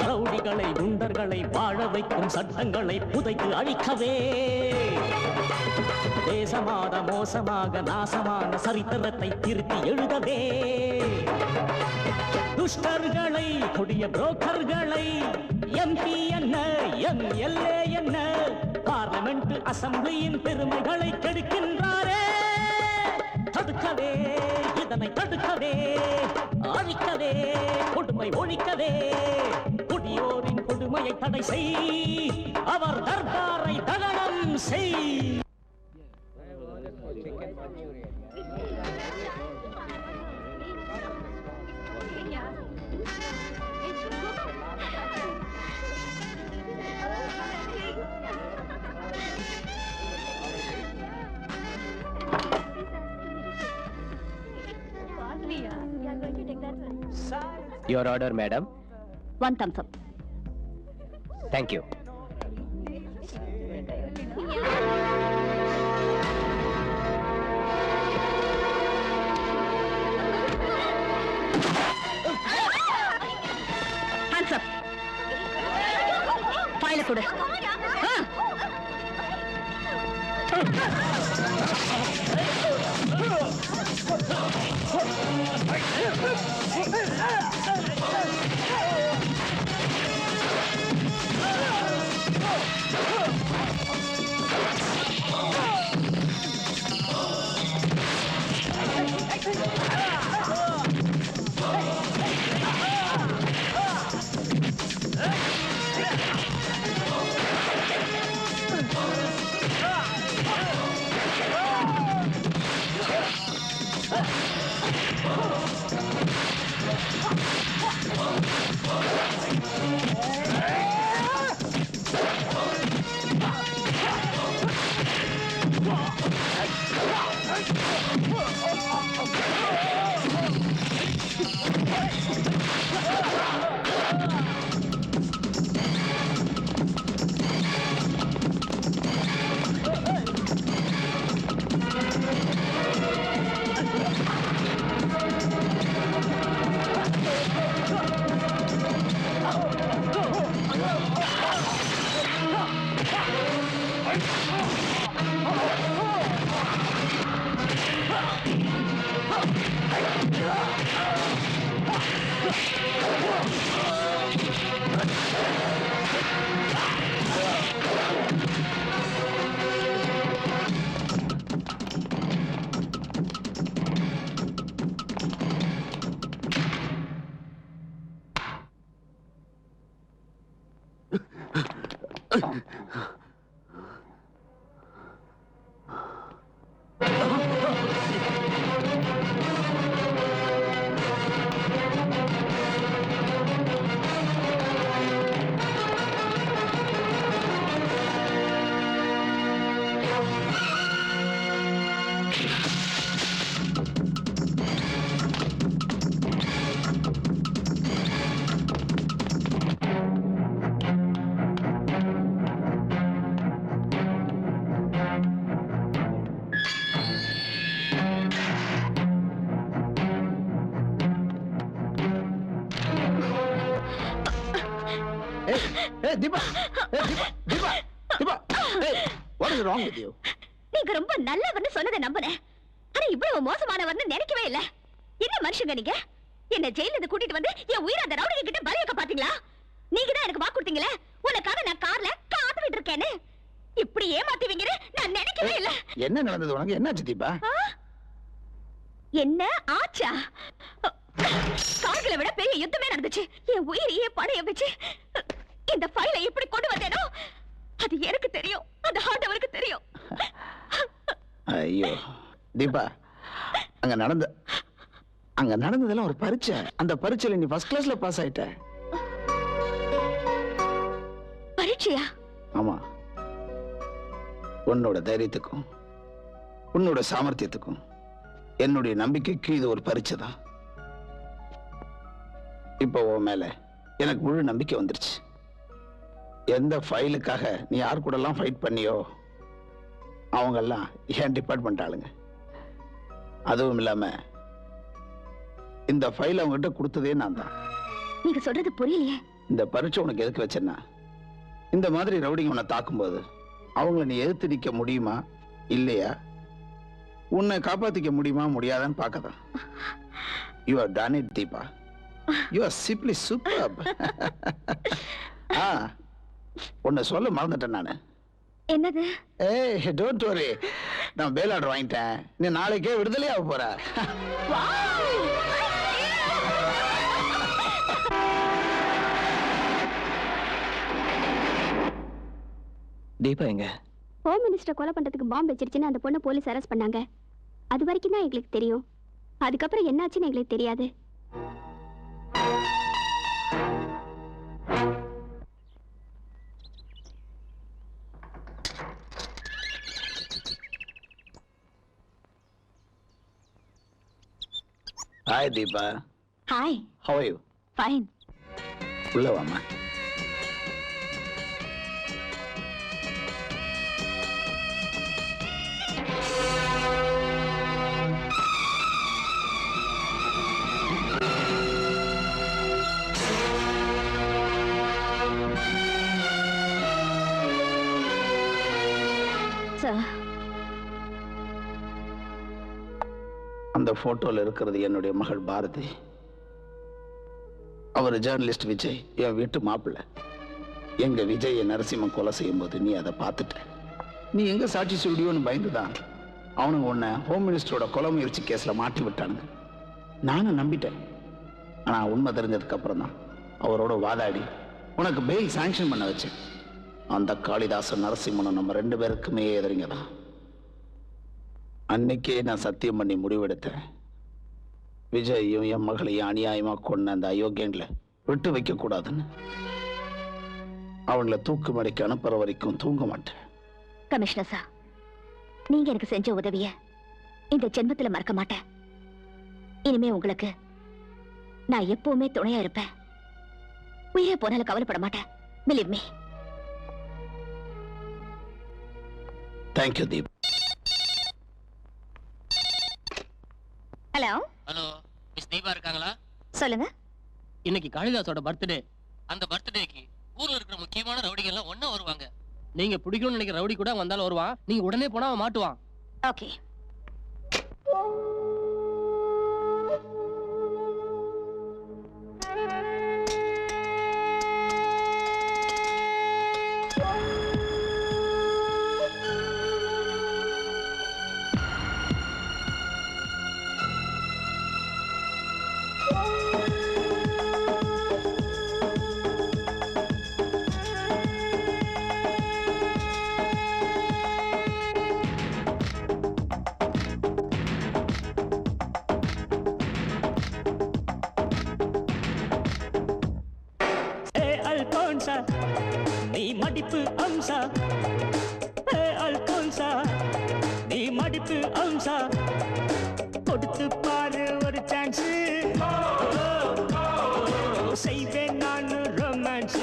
ரவுடிகளை குண்டர்களை வாழ வைக்கும் சட்டங்களை புதைத்து அழிக்கவே தேசமான மோசமாக நாசமான சரித்திரத்தை திருத்தி எழுதவே துஷ்டர்களை கொடிய புரோக்கர்களை எம்பி என்ன எம்எல்ஏ என்ன பார்லிமெண்ட் அசம்பிளியின் பெருமைகளை கெடுக்கின்றாரே. தடுக்கவே இதனை தடுக்கவே அழிக்கவே கொடுமை ஒழிக்கவே குடியோரின் கொடுமையை தடை செய், அவர் தர்பாரை தகனம் செய். Your order, madam. One thumbs up. Thank you. Hands up. ஃபைல கொடு. Deepa Deepa Deepa what is wrong with you? நீங்க ரொம்ப நல்லவர்னு சொன்னதை நம்புறேன். ஆனா இவ்வளவு மோசமானவர்னு நினைக்கவே இல்ல. என்ன மனுஷங்க நீங்க? என்ன ஜெயில இருந்து கூட்டிட்டு வந்து என் உயிரை அந்த ரவுடிங்க கிட்ட பலி வைக்க பாத்தீங்களா? நீங்க தான் எனக்கு வாக்கு கொடுத்தீங்களே, உனக்காக நான் கார்ல காத்துக்கிட்டு இருக்கேன்னு. இப்படி ஏமாத்துவீங்கன்னு நான் நினைக்கவே இல்ல. என்ன நடந்தது உனக்கு? என்னாச்சு தீபா? என்ன ஆச்சா? கார்களை விட பெரிய யுத்தமே நடந்துச்சு. என் உயிரையே பணைய வச்சு இந்த ஃபைலை எப்படி கொண்டு வந்தேனோ அது எனக்கு தெரியும், அந்த ஆண்டவருக்கு தெரியும். ஐயோ தீபா, அங்க நடந்ததெல்லாம் ஒரு பரீட்சை. அந்த பரீட்சையில நீ ஃபர்ஸ்ட் கிளாஸ்ல பாஸ் ஆயிட்ட. பரீட்சையா? ஆமா. உன்னோட தைரியத்துக்கும் உன்னோட சாமர்த்தியத்துக்கும் என்னுடைய நம்பிக்கைக்கு இது ஒரு பரீட்சை தான். இப்போ உன் மேல எனக்கு முழு நம்பிக்கை வந்துருச்சு. எந்த ஃபைலுக்காக நீ யார் கூட எல்லாம் ஃபைட் பண்ணியோ அவங்க எல்லாம் என் டிபார்ட்மெண்ட் ஆளுங்க. அதுவும் இல்லாம இந்த ஃபைல் அவங்ககிட்ட கொடுத்ததே நான் தான். நீங்க சொல்றது புரியலையே. இந்த பரீட்சை உனக்கு எதுக்கு வச்சேன்னா, இந்த மாதிரி ரவுடிங்க உன்னை தாக்கும்போது அவங்கள நீ எதிர்த்து நிக்க முடியுமா இல்லையா, உன்னை காப்பாத்திக்க முடியுமா முடியாதான்னு பார்க்கதான். You have done it, Deepa. You are simply superb. உன்னை சொல்ல மறந்துட்டேன் நானு. என்னது? ஏய் டோன்ட் வரி, நான் பேல் ஆர்டர் வாங்கிட்டேன். நீ நாளைக்கே விடுதலையாக போற. தீபா எங்க? ஹோம் மினிஸ்டர் கொலை பண்றதுக்கு பாம்பு வச்சிருச்சுன்னு அந்த பொண்ணு போலீஸ் அரெஸ்ட் பண்ணாங்க. அது வரைக்கும் தான் எங்களுக்கு தெரியும். அதுக்கப்புறம் என்னாச்சுன்னு எங்களுக்கு தெரியாது. Hi Deepa. Hi. How are you? Fine. உள்ள வாமா. அந்த போட்டோல இருக்கிறது என்னுடைய மகள் பாரதி. அவர் ஜேர்னலிஸ்ட் விஜய், என் வீட்டு மாப்பிள்ளை. எங்க விஜயை நரசிம்மன் கொலை செய்யும் போது நீ அதை பார்த்துட்ட. நீ எங்க சாட்சி சொல்லியோன்னு பயந்துதான் அவனுங்க உன்னை ஹோம் மினிஸ்டரோட கொலை முயற்சி கேஸ்ல மாட்டி விட்டானுங்க. நானும் நம்பிட்டேன். ஆனா உண்மை தெரிஞ்சதுக்கு அப்புறம் தான் அவரோட வாதாடி உனக்கு பெயில் சாங்ஷன் பண்ண வச்சேன். அந்த காளிதாசன் நரசிம்மனும் நம்ம 2 பேருக்குமே எதிரிங்க தான். அன்னைக்கே நான் சத்தியம் பண்ணி முடிவெடுத்தேன், விஜயையும் என் மகளையும் அநியாயமா கொண்ட அந்த அயோக்கியங்களை விட்டு வைக்க கூடாதுன்னு. அவங்கள தூக்கு மடைக்கு அனுப்புற வரைக்கும் தூங்க மாட்டேன். கமிஷனர் சார், நீங்க எனக்கு செஞ்ச உதவிய இந்த ஜென்மத்துல மறக்க மாட்டேன். இனிமே உங்களுக்கு நான் எப்பவுமே துணையா இருப்பேன். உயிரே போனாலும் கவலைப்பட மாட்டேன். Believe me. Thank you Deep. Hello hello, miss Deepa இருக்காங்களா? சொல்லுங்க. இன்னைக்கு காளிதாஸோட பர்த்டே. அந்த பர்த்டேக்கு ஊர்ல இருக்கிற முக்கியமான ரவுடிகள் எல்லாம் ஒண்ணா வருவாங்க. நீங்க பிடிக்கணும்னு நினைக்கிற ரவுடி கூட வந்தாலும் வருவான். நீங்க உடனே போனா அவன் மாட்டுவான். ஓகே. நீ மடிப்பு அம்சா, அல்போன்சா நீ மடிப்பு அம்சா, கொடுத்து பாரு ஒரு சான்ஸ், செய்வேன் நான் ரொமான்ஸ்.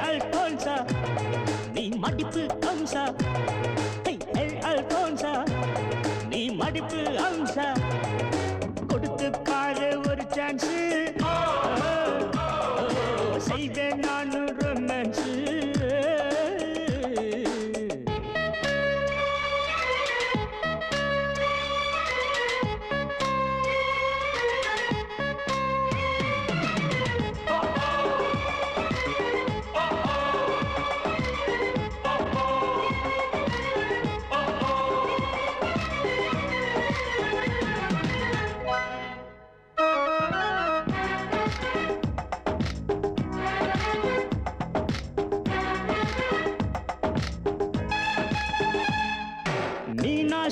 அல்போன்சா நீ மடிப்பு அம்சா, அல்போன்சா நீ மடிப்பு அம்சா, கொடுத்து பாரு ஒரு சான்ஸ், செய்வேன் நான் ரொமான்ஸ்.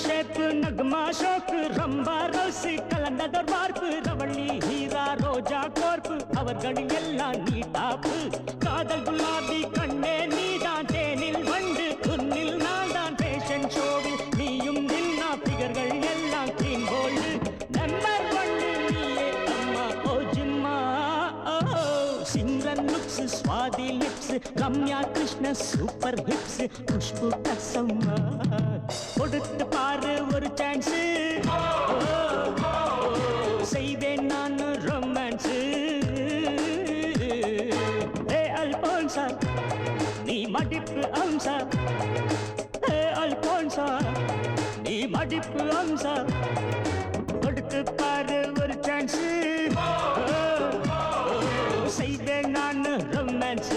ஷேப்பு நக்மா ஷோக்கு ரம்பா ரோசி கலந்ததோர் வார்ப்பு ரவள்ளி ஹீரா ரோஜா கோர்ப்பு அவர்களில் எல்லாம் நீ டாப்பு. காதல் குலாபி கண்ணே நீதான் தேனில் வண்டு துன்னில் நான் தான் பேஷன் ஷோவில் நீயும் நின்னா பிகர்கள் எல்லாம் கிளீன் போல்டு. நம்பர் 1 நீயே அம்மா ஓ ஜிம்மா. Simran looks Swathi lips Ramya Krishna super hips Khushbu கசம்மா, கொடுத்து பாரு ஒரு சான்ஸ், செய்வேன் நான் ரொமான்ஸ். அல்போன்சா நீ மடிப்பு அம்சா, அல்போன்சா நீ மடிப்பு அம்சா, கொடுத்து பாரு ஒரு சான்ஸ், செய்வேன் நான் ரொமான்ஸ்.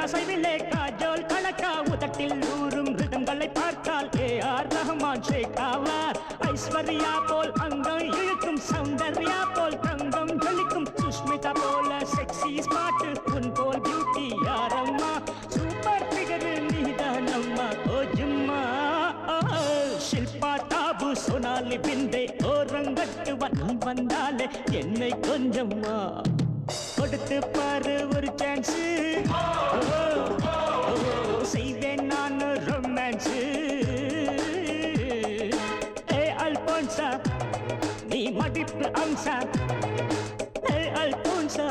அசைவிலே காஜோல் கலக்கா உதட்டில் ஊறும் ரிதங்களை பார்த்தால் ஏஆர் ரஹ்மான் ஷேக் ஆவார். ஐஸ்வர்யா போல் அங்கம் இழுக்கும் சௌந்தர்யா போல் தங்கம் ஜொலிக்கும் சுஷ்மிதா போல செக்ஸி ஸ்மார்ட் உன் போல் பியூட்டி யாரம்மா. சூப்பர் ஃபிகர் நீதான் அம்மா ஓ ஜும்மா. சொல்லி பின்பே ஓரங்கட்டுவன் நீ வந்தாலே என்னை கொஞ்சம்மா கொடுத்து பாரு ஒரு சான்ஸ் செய்வேன் நான் ரொமான்ஸ் ஏ அல்போன்சா நீ மடிப்பு அம்சா ஏ அல்போன்சா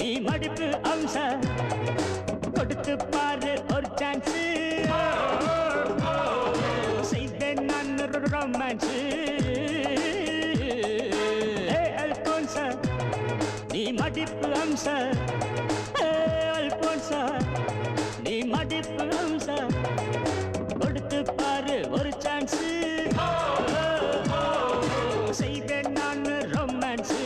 நீ மடிப்பு அம்சா கொடுத்து பாரு ஒரு சான்ஸ் செய்வேன் நான் ரொமான்ஸ் ஏ அல்போன்சா நீ மடிப்பு அம்சா ஏ அல்போன்சா நீ மடிப்பு அம்சா கொடுத்து பாரு ஒரு சான்ஸ் செய்வேன் நான் ரொமான்ஸ்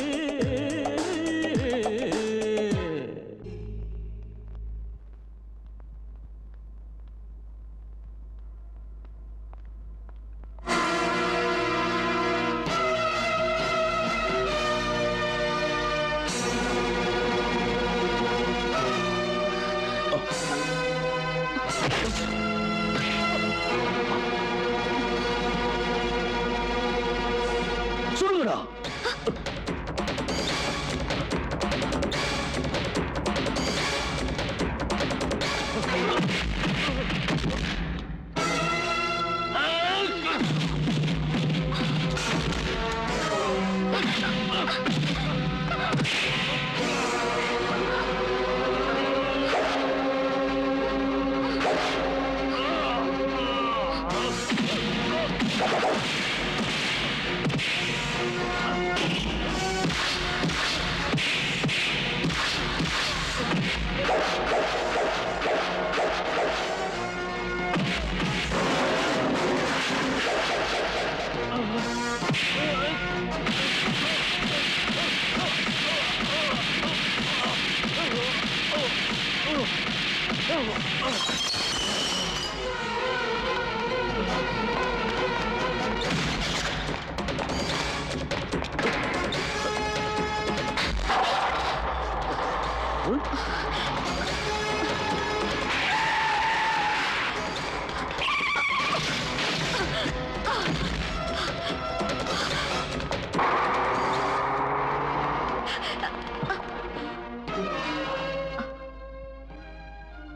சொல்லுடா.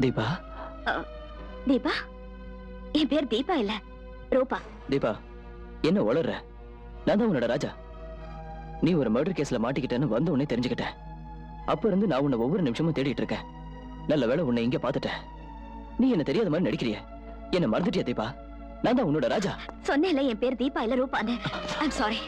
தீபா தீபா என் பேர் தீபா இல்ல ரூபா. தீபா என்ன உளற? நான் தான் உன்னோட ராஜா. நீ ஒரு மர்டர் கேஸ்ல மாட்டிக்கிட்டேன்னு வந்து உன்னை தெரிஞ்சுக்கிட்டேன். அப்ப இருந்து நான் உன்னை ஒவ்வொரு நிமிஷமும் தேடிட்டு இருக்கேன். நல்ல வேளை உன்னை இங்க பாத்துட்டேன். நீ என்ன தெரியாத மாதிரி நடிக்கிறிய. என்ன மறந்துட்டியா தீபா? நான் தான் உன்னோட ராஜா. சொன்னேன்ல என் பேர் தீபா இல்ல ரூபான்னு. I'm sorry.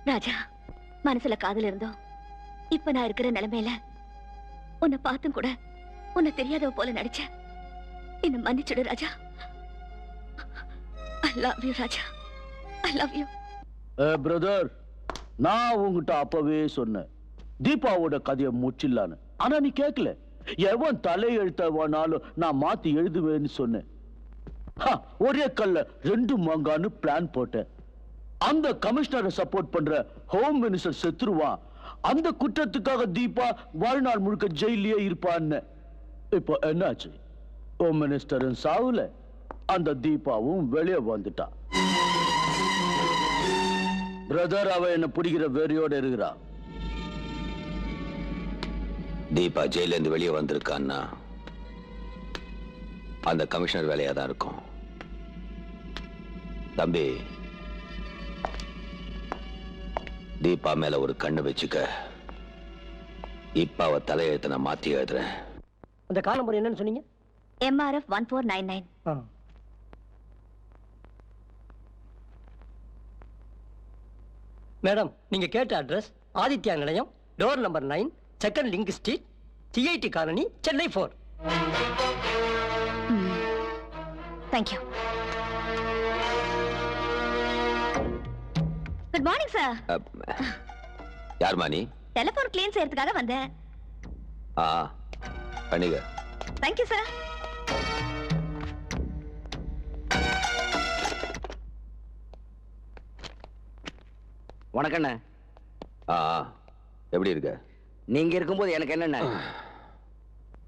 ராஜா, மனசுல காதல் இருந்தோம். இப்ப நான் இருக்கிற நிலைமையில உன்னை பார்த்தும் கூட உன்னை தெரியாதவ போல நடிச்சேன். என்ன மன்னிச்சுடு ராஜா. I love you Raja. I love you. Brother, நான் உங்ககிட்ட அப்பவே சொன்னேன் தீபாவோட கதையை முச்சிடலான்னு. ஆனா நீ கேட்கல. எவன் தலையெழுத்தவானாலும் நான் மாத்தி எழுதுவேன்னு சொன்னேன். ஒரே கல்ல ரெண்டு மாங்கான்னு பிளான் போட்டேன். அந்த கமிஷனரை சப்போர்ட் பண்ற ஹோம் மினிஸ்டர் செத்துருவான். அந்த குற்றத்துக்காக தீபா வாழ்நாள் முழுக்க ஜெயிலே இருப்பான்னு. இப்போ என்னாச்சு? ஹோம் மினிஸ்டரும் சாவுல, அந்த தீபாவும் வெளியே வந்துட்டா. பிரதர், அவ என்ன பிடிக்கிற வெறியோட இருக்கிறா. தீபா ஜெயில இருந்து வெளியே வந்திருக்கான்னா அந்த கமிஷனர் வேலையா தான் இருக்கும். தம்பி, தீபா மேல ஒரு கண்ணு வச்சுக்க. இப்ப அவ தலையெழுத்த நான் மாத்தி எழுதுறேன். அந்த கால் நம்பர் என்னன்னு சொன்னீங்க? MRF 1499. மேடம், நீங்க கேட்ட அட்ரஸ் ஆதித்யா நிலையம், door number 9, second link street, CIT colony, Chennai 4. Thank you. Good morning sir. யார் நீ? டெலிபோன் கிளீன் செய்யறதுக்காக வந்தேன். பண்ணிக்க. Thank you sir. வணக்கண்ணே. எப்படி இருக்க? நீங்க இருக்கும்போது எனக்கு என்னென்ன?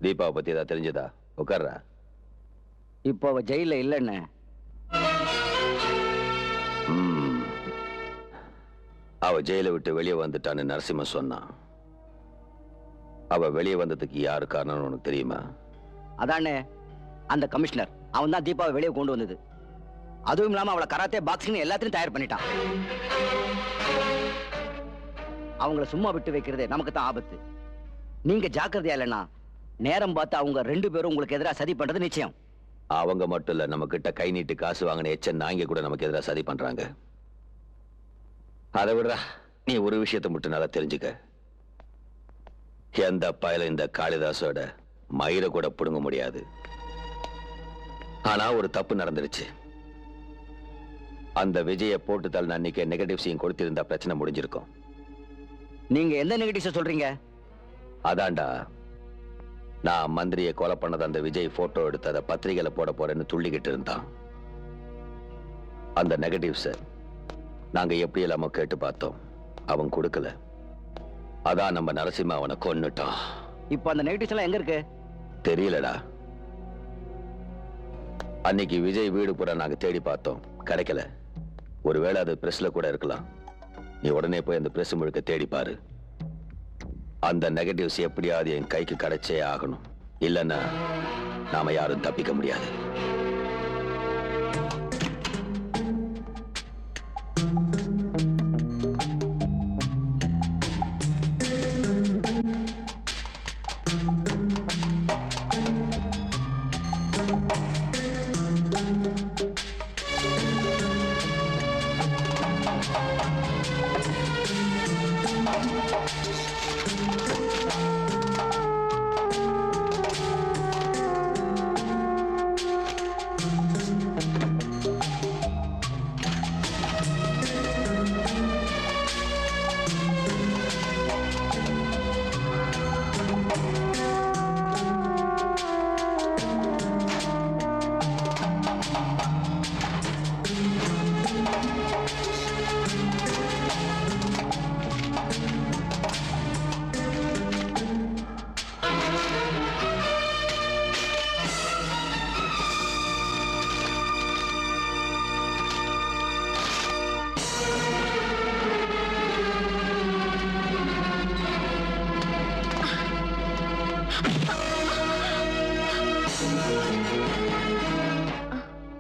தீபாவை பத்தி ஏதாவது தெரிஞ்சதா? உட்கார்றா. இப்போ அவ ஜெயில இல்லைன்னு. அவ ஜெயில விட்டு வெளியே வந்துட்டான்னு நரசிம்மன் சொன்னான். அவ வெளியே வந்ததுக்கு யாரு காரணம்னு உனக்கு தெரியுமா? அதானே அந்த கமிஷனர். அவன் தான் தீபாவை வெளியே கொண்டு வந்தது. அதுவும் இல்லாம அவளை கராத்தே பாக்ஸிங் எல்லாத்தையும் தயார் பண்ணிட்டான். அவங்கள சும்மா விட்டு வைக்கிறதே நமக்கு தான் ஆபத்து. நீங்க ஜாக்கிரதையா இல்லைன்னா நேரம் பார்த்து அவங்க 2 பேரும் உங்களுக்கு எதிராக சதி பண்றது நிச்சயம். அவங்க மட்டும் இல்ல, நம்ம கிட்ட கை நீட்டு காசு வாங்கின எச்சன் நாங்க கூட நமக்கு எதிராக சதி பண்றாங்க. அதை விடுறா, நீ ஒரு விஷயத்தை மட்டும் நல்லா தெரிஞ்சுக்க. எந்த பயல இந்த காளிதாசோட மயிரை கூட புடுங்க முடியாது. ஆனா ஒரு தப்பு நடந்துருச்சு. அந்த விஜய போட்டு தள்ள அன்னைக்கு நெகட்டிவ் சீன் கொடுத்திருந்தா பிரச்சனை முடிஞ்சிருக்கும். நீங்க எந்த நெகட்டிவ்ஸ் சொல்றீங்க? அதான்டா, நான் மந்திரியை கொலை பண்ணது அந்த விஜய் போட்டோ எடுத்து அதை பத்திரிகையில போட போறேன்னு துள்ளிக்கிட்டு இருந்தான். அந்த நெகட்டிவ்ஸ நாங்க எப்படி இல்லாம கேட்டு பார்த்தோம், அவன் கொடுக்கல. அதான் நம்ம நரசிம்ம அவனை கொன்னுட்டான். இப்போ அந்த நெகட்டிவ்ஸ் எல்லாம் எங்க இருக்கு? தெரியலடா. அன்னைக்கு விஜய் வீடு பூரா நாங்க தேடி பார்த்தோம், கிடைக்கல. ஒருவேளை அது பிரஸ்ல கூட இருக்கலாம். நீ உடனே போய் அந்த பிரஸ் முழுக்க தேடி பாரு. அந்த நெகட்டிவ்ஸ் எப்படியாவது என் கைக்கு கிடைச்சே ஆகணும். இல்லைன்னா நாம யாரும் தப்பிக்க முடியாது.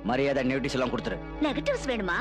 மரியாதை நோட்டீஸ் எல்லாம் கொடுத்துரு. நெகட்டிவ்ஸ் வேணுமா?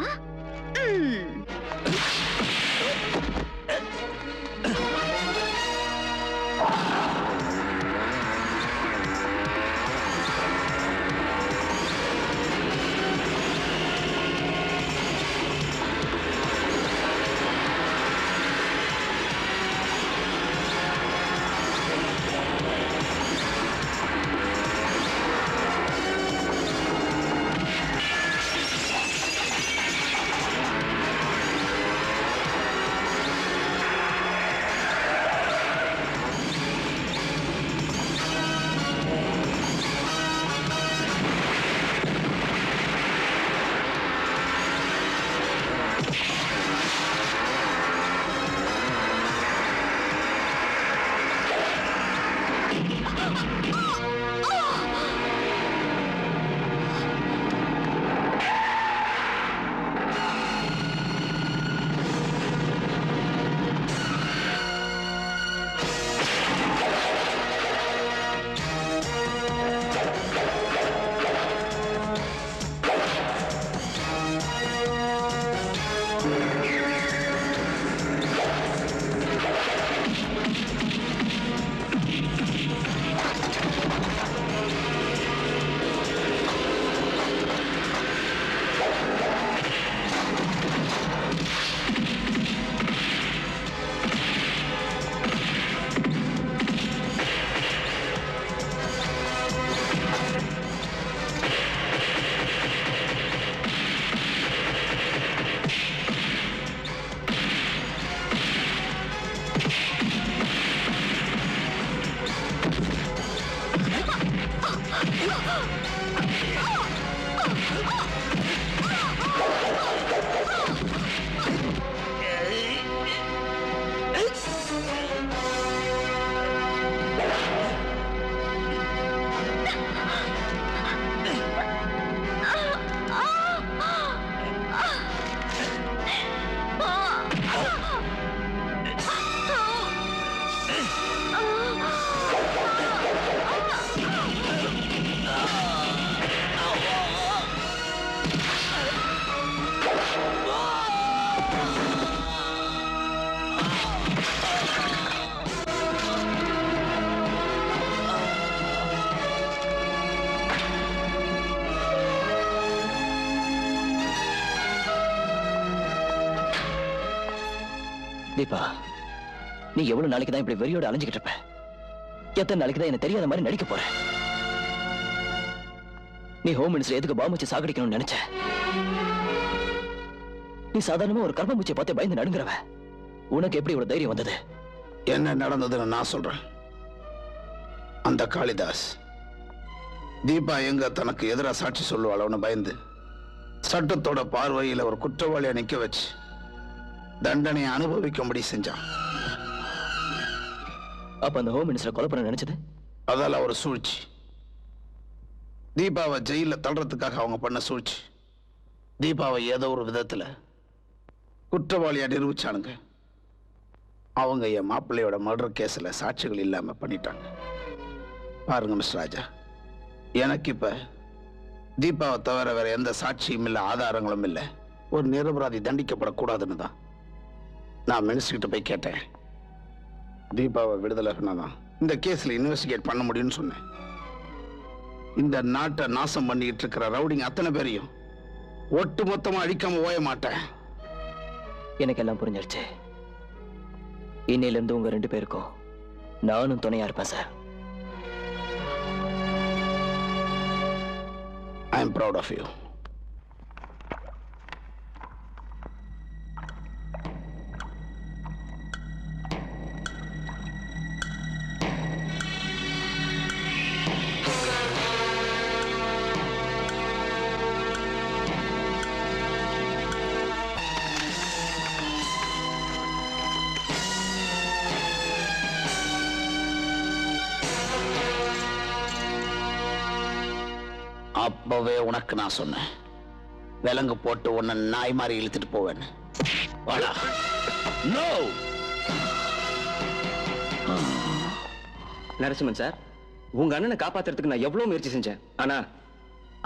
தீபா, நீ எவ்வளவு நாளைக்கு தான் இப்படி வெறியோட அலைஞ்சுக்கிட்டு இருப்ப? எத்தனை நாளைக்கு தான் எனக்கு தெரியாத மாதிரி நடிக்க போற? நீ ஹோம் மினிஸ்டர் எதுக்கு பாம்பு வச்சு சாகடிக்கணும்னு நினைச்ச? நீ சாதாரணமா ஒரு கர்ப்பம்பூச்சியை பார்த்து பயந்து நடுங்குறவ. உனக்கு எப்படி ஒரு தைரியம் வந்தது? என்ன நடந்ததுன்னு நான் சொல்றேன். அந்த காளிதாஸ் தீபா எங்க தனக்கு எதிராக சாட்சி சொல்லுவாளோன்னு பயந்து சட்டத்தோட பார்வையில் ஒரு குற்றவாளியை நிக்க வச்சு தண்டனையை அனுபவிக்கும்படி செஞ்சான். அப்ப அந்த ஹோம் மினிஸ்டர் கொலை பண்ண நினைச்சது அதெல்லாம் ஒரு சூழ்ச்சி. தீபாவை ஜெயில தள்ளுறதுக்காக அவங்க பண்ண சூழ்ச்சி. தீபாவை ஏதோ ஒரு விதத்துல குற்றவாளியா நிரூபிச்சானுங்க. அவங்க என் மாப்பிள்ளையோட மர்டர் கேஸ்ல சாட்சிகள் இல்லாம பண்ணிட்டாங்க. பாருங்க மிஸ்டர் ராஜா, எனக்கு இப்ப தீபாவை தவிர வேற எந்த சாட்சியும் இல்லை, ஆதாரங்களும் இல்லை. ஒரு நிரபராதி தண்டிக்கப்படக்கூடாதுன்னு தான் நான் மினிஸ்டர்கிட்ட போய் கேட்டேன். தீபாவை விடுதலை பண்ணாதான் இந்த கேஸ்ல இன்வெஸ்டிகேட் பண்ண முடியும்னு சொன்னேன். இந்த நாட்டை நாசம் பண்ணிட்டு இருக்கிற ரவுடிங் அத்தனை பேரையும் ஒட்டு மொத்தமா அழிக்காம ஓய மாட்டேன். எனக்கு எல்லாம் புரிஞ்சிருச்சு. இன்னையில இருந்து உங்க 2 பேருக்கும் நானும் துணையா இருப்பேன் sir. I am proud of you. அப்பவே உனக்கு நான் சொன்னேன், விலங்கு போட்டு உன்னை நாய் மாதிரி இழுத்துட்டு போவேன்னு. வாடா. நோ. நரசிம்மன் சார், உங்க அண்ணனை காப்பாத்துறதுக்கு நான் எவ்வளவு முயற்சி செஞ்சேன். ஆனா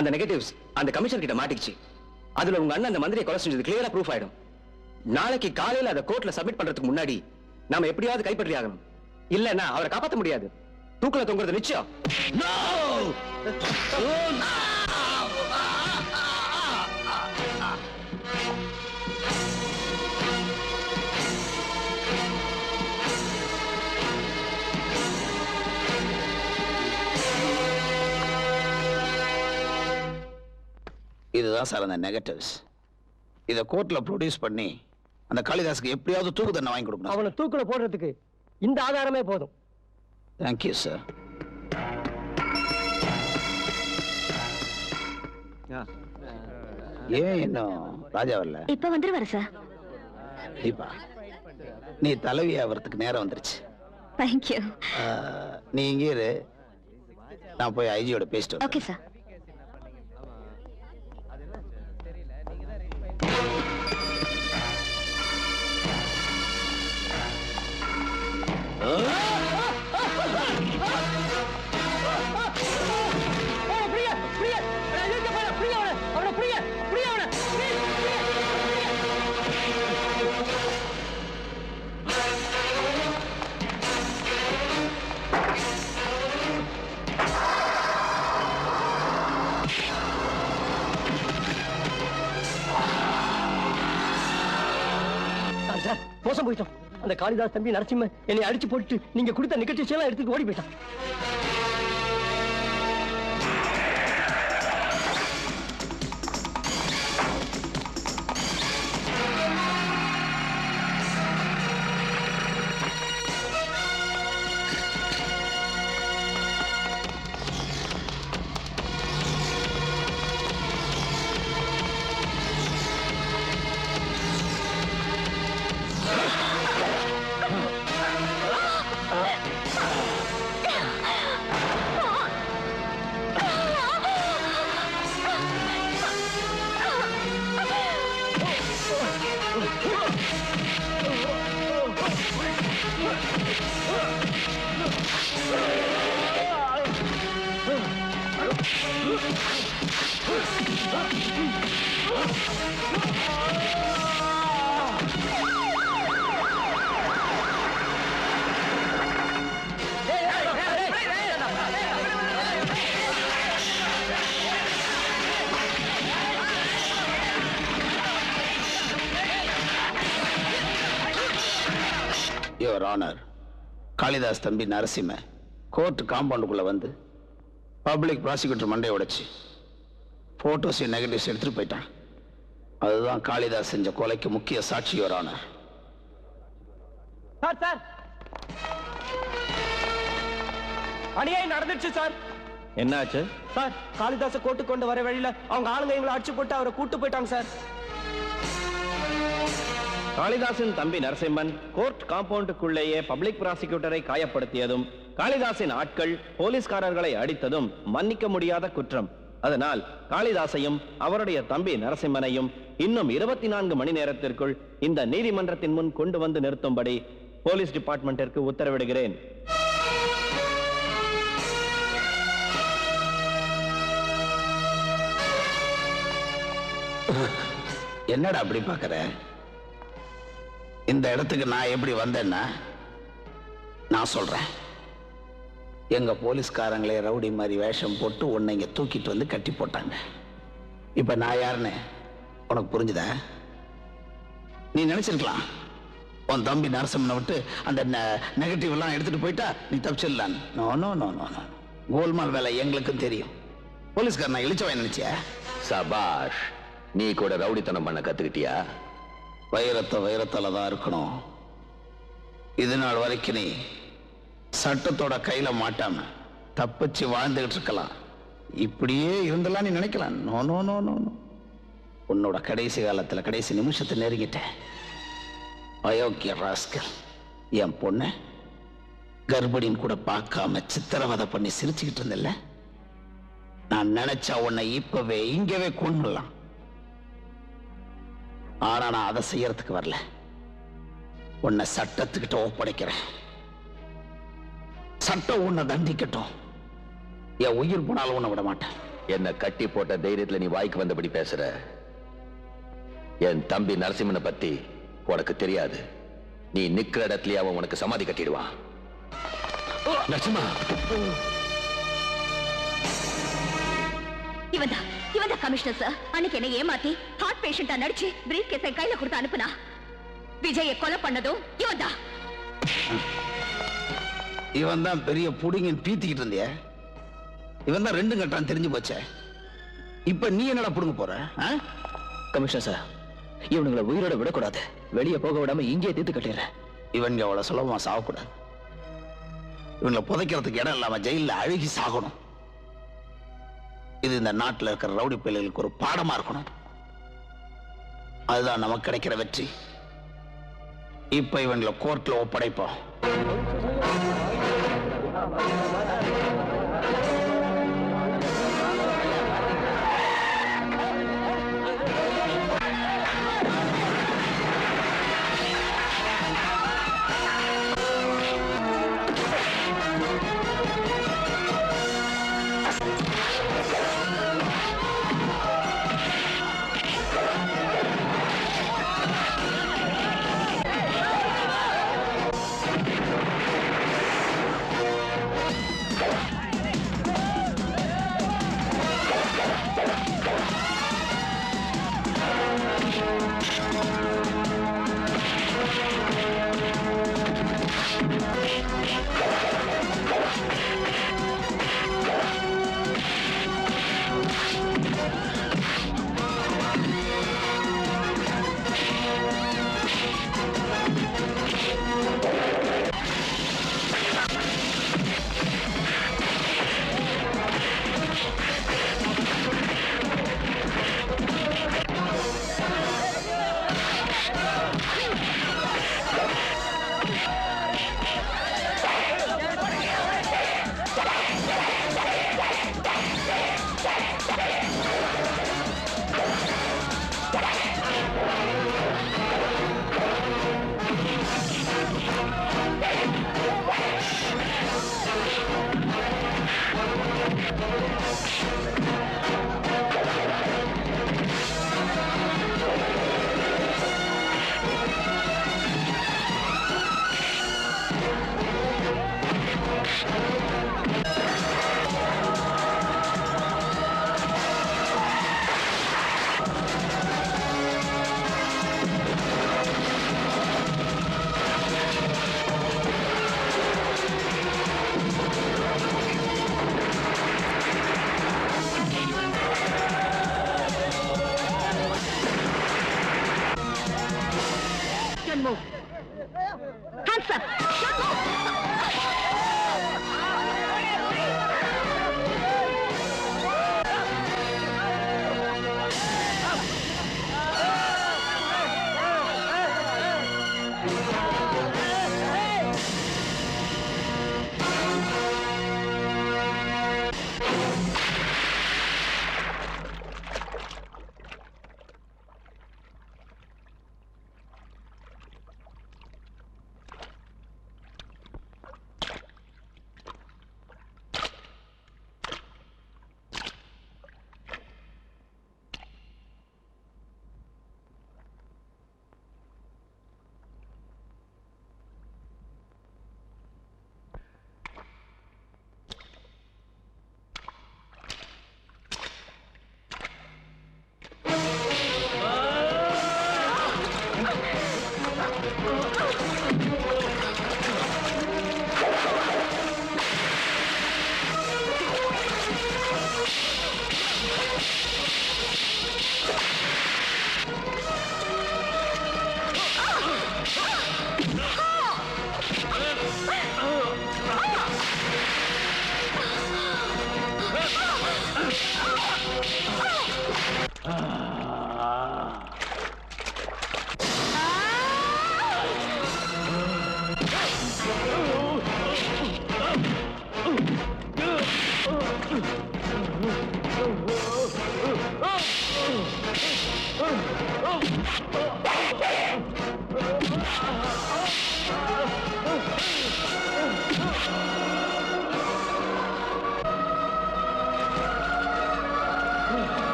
அந்த நெகட்டிவ்ஸ் அந்த கமிஷனர் கிட்ட மாட்டிக்கிச்சு. அதுல உங்க அண்ணன் அந்த மந்திரியை கொலை செஞ்சது கிளியரா ப்ரூஃப் ஆயிடும். நாளைக்கு காலையில அதை கோர்ட்ல சப்மிட் பண்றதுக்கு முன்னாடி நாம எப்படியாவது கைப்பற்றி ஆகணும். இல்லன்னா அவரை காப்பாற்ற முடியாது. தூக்குல தொங்குறது நிச்சயம். இதுதான் சார் அந்த நெகட்டிவ்ஸ். இதை கோர்ட்ல ப்ரொடியூஸ் பண்ணி அந்த காளிதாஸ்க்கு எப்படியாவது தூக்கு தண்டனை வாங்கி கொடுக்கணும். அவனை தூக்குல போடுறதுக்கு இந்த ஆதாரமே போதும். Thank you sir. ஏன் இன்னும் ராஜா வரல? இப்ப வந்துருவாரு சார். தீபா, நீ தலைவி ஆகிறதுக்கு நேரம் வந்துருச்சு. தேங்க்யூ. நீ இங்கே இரு, நான் போய் ஐஜியோட பேசிட்டு வரேன். Okay sir. மோசம் போயிட்டோம். அந்த காளிதாஸ் தம்பி நரசிம்ம என்னை அடிச்சு போட்டு நீங்க கொடுத்த நிகழ்ச்சி எல்லாம் எடுத்துட்டு ஓடி போயிட்டான். யுவர் ஆனர், காளிதாஸ் தம்பி நரசிம்ம கோர்ட் காம்பவுண்டுக்குள்ள வந்து பப்ளிக் ப்ராசிக்யூட்டர் மண்டையை உடைச்சு போட்டோஸ் நெகட்டிவ்ஸ் எடுத்துட்டு போயிட்டான். அதுதான் காளிதாஸ் செஞ்ச கொலைக்கு முக்கிய சாட்சி, யுவர் ஆனர். சார் சார், அநியாயம் நடந்துச்சு சார். என்னாச்சு சார், காளிதாச கோர்ட்டு கொண்டு வர வழியில அவங்க ஆளுங்க எங்களை அடிச்சு போட்டு அவரை கூட்டு போயிட்டாங்க சார். காளிதாசின் தம்பி நரசிம்மன் கோர்ட் காம்பவுண்டுக்குள்ளேயே பப்ளிக் ப்ராசிக்யூட்டரை காயப்படுத்தியதும் காளிதாசின் ஆட்கள் போலீஸ்காரர்களை அடித்ததும் மன்னிக்க முடியாத குற்றம். அதனால் காளிதாசையும் அவருடைய தம்பி நரசிம்மனையும் இன்னும் 24 மணி நேரத்திற்குள் இந்த நீதிமன்றத்தின் முன் கொண்டு வந்து நிறுத்தும்படி போலீஸ் டிபார்ட்மெண்டிற்கு உத்தரவிடுகிறேன். என்னடா அப்படி பாக்குற? இந்த இடத்துக்கு நான் எப்படி வந்தேன்னா நான் சொல்றேன். எங்க போலீஸ்காரங்களே ரவுடி மாதிரி வேஷம் போட்டு உன்னை இங்க தூக்கிட்டு வந்து கட்டி போட்டாங்க. இப்ப நான் யாருன்னு உனக்கு புரிஞ்சுதா? நீ நினைச்சிருக்கலாம் உன் தம்பி நரசிம்மனை விட்டு அந்த நெகட்டிவ் எல்லாம் எடுத்துட்டு போயிட்டா நீ தப்பிச்சிடலான்னு. No no no no no, கோல்மால் வேலை எங்களுக்கும் தெரியும். போலீஸ்காரன் நான் இழிச்சவன் நினைச்சியா? சபாஷ், நீ கூட ரவுடித்தனம் பண்ண கத்துக்கிட்டியா? வைரத்தால தான் இருக்கணும். இது நாள் வரைக்கும் நீ சட்டத்தோட கையில மாட்டாம தப்பிச்சு வாழ்ந்துகிட்டு இருக்கலாம். இப்படியே இருந்தெல்லாம் நீ நினைக்கலாம். No no no no no, உன்னோட கடைசி காலத்துல கடைசி நிமிஷத்தை நெருங்கிட்டேன். அயோக்கிய ராஸ்கல், என் பொண்ணு கர்ப்பிணின்னு கூட பார்க்காம சித்திரவதை பண்ணி சிரிச்சுக்கிட்டு இருந்தில்ல, நான் நினைச்சா உன்னை இப்பவே இங்கவே கொண்டுலாம். ஆனா நான் அதை செய்யறதுக்கு வரல. உன்னை சட்டத்துக்கிட்ட ஒப்படைக்கிறேன். சட்டம் உன்னை தண்டிக்கட்டும். என் உயிர் போனாலும் உன்னை விட மாட்டேன். என்ன கட்டி போட்ட தைரியத்துல நீ வாய்க்கு வந்தபடி பேசுற. என் தம்பி நரசிம்மனை பத்தி உனக்கு தெரியாது. நீ நிக்கிற இடத்துலயே அவன் உனக்கு சமாதி கட்டிடுவான். நரசிம்மா, இவன்தான் கமிஷனர் சார். அன்னைக்கு என்ன ஏமாத்தி ஹார்ட் பேஷண்டா நடிச்சு பிரீஃப் கேஸை கையில கொடுத்து அனுப்புனா. விஜய கொலை பண்ணதும் இவன்தான். இவன் தான் பெரிய புடிங்கன்னு பீத்திக்கிட்டு இருந்திய. இவன் தான் 2 கட்டான் தெரிஞ்சு போச்சே. இப்ப நீ என்னடா புடுங்க போற? கமிஷனர் சார், இவனுங்களை உயிரோட விடக்கூடாது. வெளியே போக விடாம இங்கே தீர்த்து கட்டிடுறேன். இவங்க அவ்வளவு சுலபமா சாகக்கூடாது. இவங்களை புதைக்கிறதுக்கு இடம் இல்லாம ஜெயில அழுகி சாகணும். இது இந்த நாட்டில் இருக்கிற ரவுடி பிள்ளைகளுக்கு ஒரு பாடமா இருக்கணும். அதுதான் நமக்கு கிடைக்கிற வெற்றி. இப்ப இவங்களை கோர்ட்ல ஒப்படைப்போம். move. Hands up.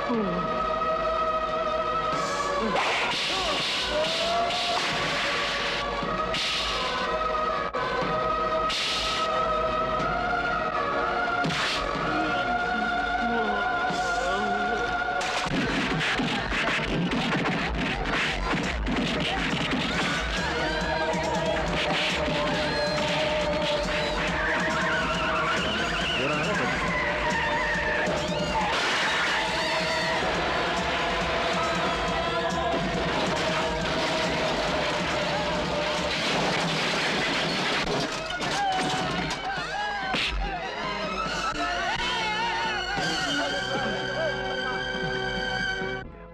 Don't move.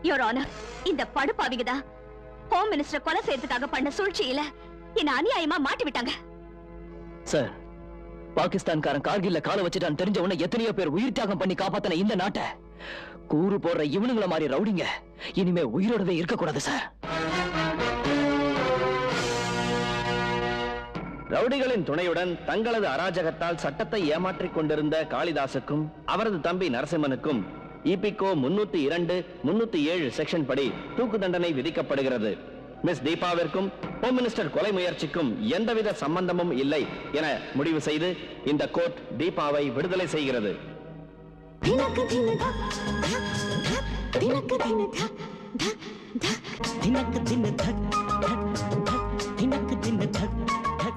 Your Honor, இந்த படுபாவிங்க தான் ஹோம் மினிஸ்டர் கொலை செய்யறதுக்காக பண்ண சூழ்ச்சியில என்ன அநியாயமா மாட்டி விட்டாங்க. சார், பாகிஸ்தான்காரன் கார்கில்ல கால வச்சுட்டான்னு தெரிஞ்ச உடனே எத்தனையோ பேர் உயிர் தியாகம் பண்ணி காப்பாத்தின இந்த நாட்டை கூறு போடுற இவனுங்கள மாதிரி ரவுடிங்க இனிமே உயிரோடவே இருக்கக்கூடாது சார். ரவுடிகளின் துணையுடன் தங்களது அராஜகத்தால் சட்டத்தை ஏமாற்றிக் கொண்டிருந்த காளிதாசுக்கும் அவரது தம்பி நரசிம்மனுக்கும் இபிகோ 302, 307 செக்ஷன் படி தூக்கு தண்டனை விதிக்கப்படுகிறது. மிஸ் தீபாவிற்கும் ஹோம் மினிஸ்டர் கொலை முயற்சிக்கும் எந்தவித சம்பந்தமும் இல்லை என முடிவு செய்து இந்த கோர்ட் தீபாவை விடுதலை செய்கிறது. தினக்கு தின தக் தக் தினக்கு தின தக் தக் தக் தினக்கு தின தக் தக் தக் தினக்கு தின தக்